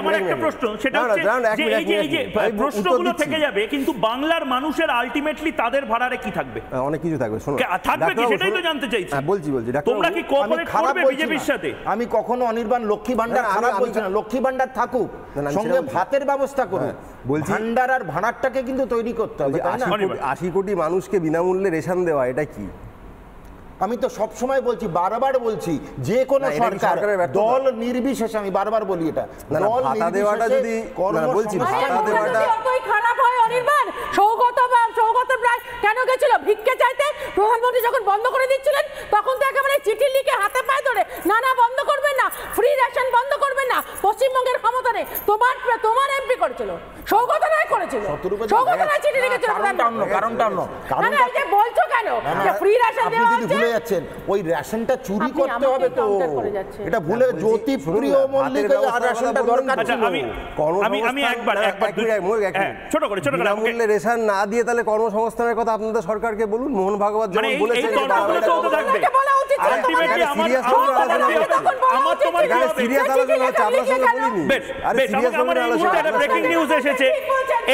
আমার একটা প্রশ্ন, সেটা হচ্ছে যে এই যে প্রশ্নগুলো থেকে যাবে, কিন্তু বাংলার মানুষের আলটিমেটলি তাদের ভাড়ারে কি থাকবে? অনেক কিছু থাকবে, শোনো থাকবে কি, সেটাই তো জানতে চাইছি। বলছি তোমরা কি কোঅপারেট করবে বিজেপির সাথে? আমি কখনো অনির্বাণ লক্ষ্মী ভান্ডার খারাপ বলছি না, লক্ষ্মী ভান্ডার থাকুক, সঙ্গে ভাতের ব্যবস্থা করুন। ভান্ডার আর ভাড়ারটাকে কিন্তু তৈরি করতে হবে। 80 কোটি মানুষকে বিনামূল্যে রেশন দেওয়া, এটা কি? আমি তো সব সময় বলছি, বারবার বলছি, যে কোনো সরকার দল নির্বিশেষে, আমি বারবার বলি এটা দল নির্বিশেষে কর্মসংস্থান খারাপ হয়। অনির্বাণ, সৌগত রায় কেন গেছিল ভিক্ষে চাইতে? প্রধানমন্ত্রী যখন বন্ধ করে দিচ্ছিলেন তখন তো একেবারে চিঠি লিখে হাতে পায়ে ধরে, না বন্ধ করবেন না, ফ্রি রেশন বন্ধ করবেন না, পশ্চিমবঙ্গের ক্ষমতা নেই। তোমার এমপি করেছিল, সৌগত রায় করেছিল, সৌগত রায় চিঠি লিখেছিল। কারণটা বলছো কেন ফ্রি রেশন দেওয়া হচ্ছে? ভুলে যাচ্ছেন, ওই রেশনটা চুরি করতে হবে তো, এটা ভুলে জ্যোতিপ্রিয় মল্লিকের আর রেশনটা দরকার ছিল। আমি একবার ছোট করে বিনামূল্যে রেশন না দিয়ে তাহলে কর্মসংস্থানের কথা আপনাদের সরকারকে বলুন। মোহন ভাগবত যেমন বলেছেন,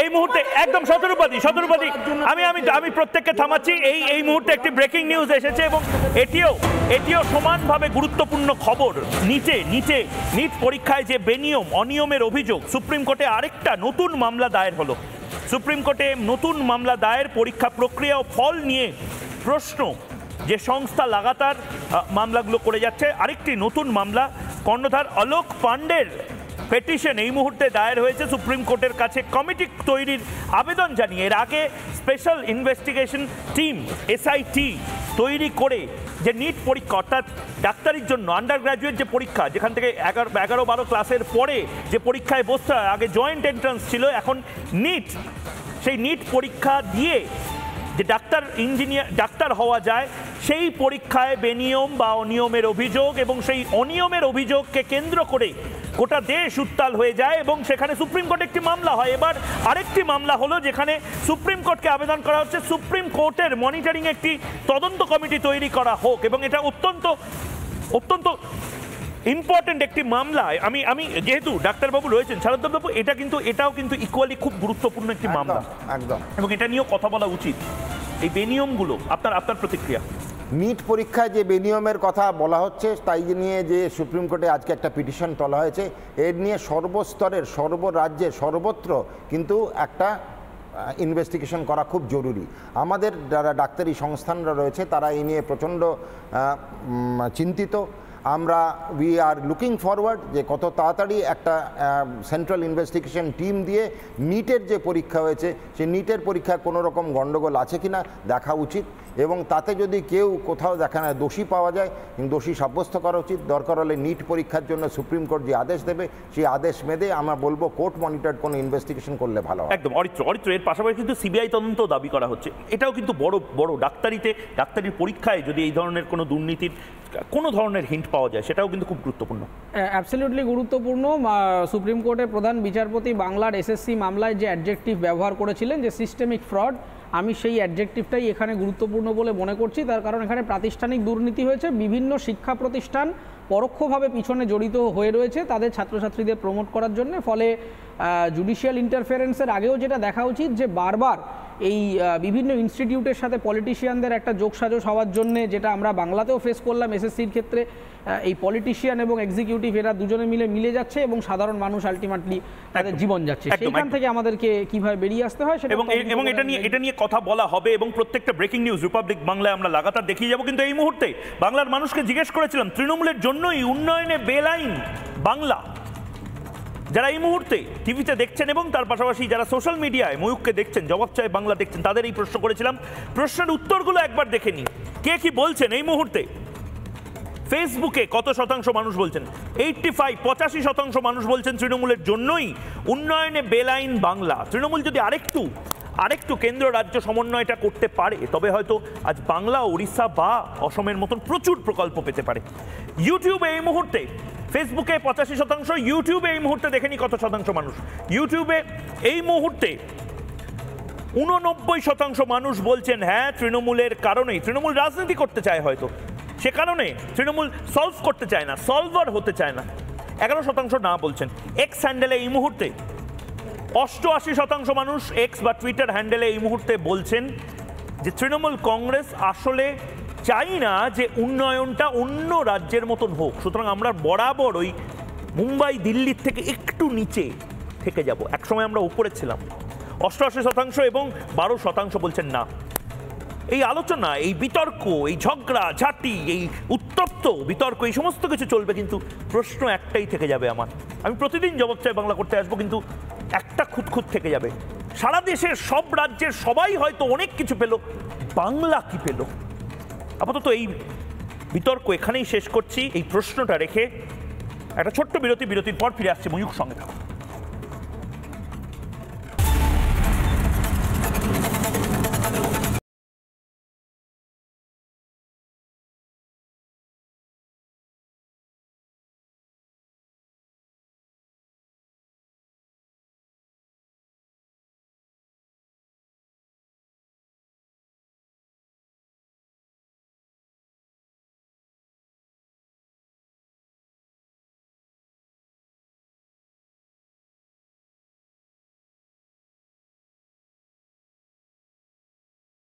এই মুহূর্তে একদম শতরূপাদি আমি প্রত্যেককে থামাচ্ছি। এই মুহূর্তে একটি ব্রেকিং নিউজ এসেছে এবং এটিও সমানভাবে গুরুত্বপূর্ণ খবর। নিচে নিট পরীক্ষায় যে বেনিয়ম অনিয়মের অভিযোগ, সুপ্রিম কোর্টে আরেকটা নতুন মামলা দায়ের হলো। সুপ্রিম কোর্টে নতুন মামলা দায়ের, পরীক্ষা প্রক্রিয়া ও ফল নিয়ে প্রশ্ন। যে সংস্থা লাগাতার মামলাগুলো করে যাচ্ছে, আরেকটি নতুন মামলা কর্ণধার অলোক পাণ্ডের পেটিশন এই মুহূর্তে দায়ের হয়েছে সুপ্রিম কোর্টের কাছে কমিটি তৈরির আবেদন জানিয়ে। এর আগে স্পেশাল ইনভেস্টিগেশন টিম SIT তৈরি করে যে নিট পরীক্ষা, অর্থাৎ ডাক্তারির জন্য আন্ডার গ্র্যাজুয়েট যে পরীক্ষা, যেখান থেকে 11-12 ক্লাসের পরে যে পরীক্ষায় বসতে হয়, আগে জয়েন্ট এন্ট্রান্স ছিল, এখন নিট, সেই নিট পরীক্ষা দিয়ে যে ডাক্তার হওয়া যায়, সেই পরীক্ষায় বেনিয়ম বা অনিয়মের অভিযোগ, এবং সেই অনিয়মের অভিযোগকে কেন্দ্র করে গোটা দেশ উত্তাল হয়ে যায় এবং সেখানে সুপ্রিম কোর্টে একটি মামলা হয়। এবার আরেকটি মামলা হলো, যেখানে সুপ্রিম কোর্টকে আবেদন করা হচ্ছে সুপ্রিম কোর্টের মনিটরিং একটি তদন্ত কমিটি তৈরি করা হোক, এবং এটা অত্যন্ত ইম্পর্টেন্ট একটি মামলায়। আমি যেহেতু ডাক্তারবাবু রয়েছেন, শারদবাবু, এটাও কিন্তু ইকুয়ালি খুব গুরুত্বপূর্ণ একটি মামলা একদম, এবং এটা নিয়েও কথা বলা উচিত। এই বেনিয়মগুলো, আপনার প্রতিক্রিয়া? নিট পরীক্ষায় যে বেনিয়মের কথা বলা হচ্ছে, তাই নিয়ে যে সুপ্রিম কোর্টে আজকে একটা পিটিশন তোলা হয়েছে, এর নিয়ে সর্বস্তরের, সর্বরাজ্যে, সর্বত্র কিন্তু একটা ইনভেস্টিগেশন করা খুব জরুরি। আমাদের যারা ডাক্তারি সংস্থানরা রয়েছে তারা এই নিয়ে প্রচণ্ড চিন্তিত। উই আর লুকিং ফরওয়ার্ড যে কত তাড়াতাড়ি একটা সেন্ট্রাল ইনভেস্টিগেশন টিম দিয়ে নিটের যে পরীক্ষা হয়েছে, সেই নিটের পরীক্ষায় কোনো রকম গণ্ডগোল আছে কিনা দেখা উচিত। এবং তাতে যদি কেউ কোথাও দেখা না দোষী পাওয়া যায়, দোষী সাব্যস্ত করা উচিত। দরকার হলে নিট পরীক্ষার জন্য সুপ্রিম কোর্ট যে আদেশ দেবে সেই আদেশ মেনে আমরা বলবো কোর্ট মনিটর্ড কোনো ইনভেস্টিগেশন করলে ভালো হয়। একদম অরিত্র এর পাশাপাশি কিন্তু সিবিআই তদন্ত দাবি করা হচ্ছে, এটাও কিন্তু বড় ডাক্তারির পরীক্ষায় যদি এই ধরনের কোনো দুর্নীতির কোনো ধরনের হিন্ট পাওয়া যায় সেটাও কিন্তু খুব গুরুত্বপূর্ণ। অ্যাবসলিউটলি গুরুত্বপূর্ণ। সুপ্রিম কোর্টের প্রধান বিচারপতি বাংলার এসএসসি মামলায় যে অ্যাডজেক্টিভ ব্যবহার করেছিলেন যে সিস্টেমিক ফ্রড, আমি সেই অ্যাডজেক্টিভটাই এখানে গুরুত্বপূর্ণ বলে মনে করছি। তার কারণ এখানে প্রাতিষ্ঠানিক দুর্নীতি হয়েছে, বিভিন্ন শিক্ষা প্রতিষ্ঠান পরোক্ষভাবে পিছনে জড়িত হয়ে রয়েছে তাদের ছাত্রছাত্রীদের প্রমোট করার জন্য। ফলে জুডিশিয়াল ইন্টারফারেন্সের আগেও যেটা দেখা উচিত যে বারবার এই বিভিন্ন ইনস্টিটিউটের সাথে পলিটিশিয়ানদের একটা যোগসাজশ হওয়ার জন্য, যেটা আমরা বাংলাতেও ফেস করলাম এসএসসির ক্ষেত্রে, এই পলিটিশিয়ান এবং এক্সিকিউটিভ এরা দুজনে মিলে যাচ্ছে এবং সাধারণ মানুষ আলটিমেটলি তাদের জীবন যাচ্ছে। সেইখান থেকে আমাদেরকে কিভাবে বেরিয়ে আসতে হয় সেটা এবং এটা নিয়ে কথা বলা হবে এবং প্রত্যেকটা ব্রেকিং নিউজ রিপাবলিক বাংলায় আমরা লাগাতার দেখিয়ে যাব। কিন্তু এই মুহূর্তে বাংলার মানুষকে জিজ্ঞেস করেছিলাম তৃণমূলের জন্যই উন্নয়নে বেলাইন বাংলা, যারা এই মুহূর্তে টিভিতে দেখছেন এবং তার পাশাপাশি যারা সোশ্যাল মিডিয়ায় ময়ূককে দেখছেন, জবাব চায় বাংলা দেখছেন, তাদের এই প্রশ্ন করেছিলাম। প্রশ্নের উত্তরগুলো একবার দেখে নিই, কে কি বলছেন এই মুহূর্তে। ফেসবুকে কত শতাংশ মানুষ বলছেন? 85% মানুষ বলছেন তৃণমূলের জন্যই উন্নয়নে বেলাইন বাংলা। তৃণমূল যদি আরেকটু কেন্দ্র রাজ্য সমন্বয়টা করতে পারে তবে হয়তো আজ বাংলা, ওড়িশা বা অসমের মতন প্রচুর প্রকল্প পেতে পারে। ইউটিউবে এই মুহূর্তে, ফেসবুকে 85%, ইউটিউবে এই মুহূর্তে দেখেনি কত শতাংশ মানুষ। ইউটিউবে এই মুহূর্তে 89% মানুষ বলছেন হ্যাঁ তৃণমূলের কারণেই, তৃণমূল রাজনীতি করতে চায় হয়তো, সে কারণে তৃণমূল সলভ করতে চায় না, সলভার হতে চায় না। 11% না বলছেন। এক্স হ্যান্ডেলে এই মুহূর্তে 88% মানুষ এক্স বা টুইটার হ্যান্ডেলে এই মুহূর্তে বলছেন যে তৃণমূল কংগ্রেস আসলে চাই না যে উন্নয়নটা অন্য রাজ্যের মতন হোক, সুতরাং আমরা বরাবর ওই মুম্বাই দিল্লির থেকে একটু নিচে থেকে যাব। একসময় আমরা উপরে ছিলাম। 88% এবং 12% বলছেন না। এই আলোচনা, এই বিতর্ক, এই ঝগড়া ঝাঁটি, এই উত্তপ্ত বিতর্ক, এই সমস্ত কিছু চলবে, কিন্তু প্রশ্ন একটাই থেকে যাবে আমার। আমি প্রতিদিন জবাব চাই বাংলা করতে আসবো, কিন্তু একটা খুঁতখুত থেকে যাবে। সারা দেশের সব রাজ্যের সবাই হয়তো অনেক কিছু পেল, বাংলা কি পেল? আপাতত এই বিতর্ক এখানেই শেষ করছি, এই প্রশ্নটা রেখে একটা ছোট্ট বিরতির পর ফিরে আসছে ময়ূক, সঙ্গে থাকুন।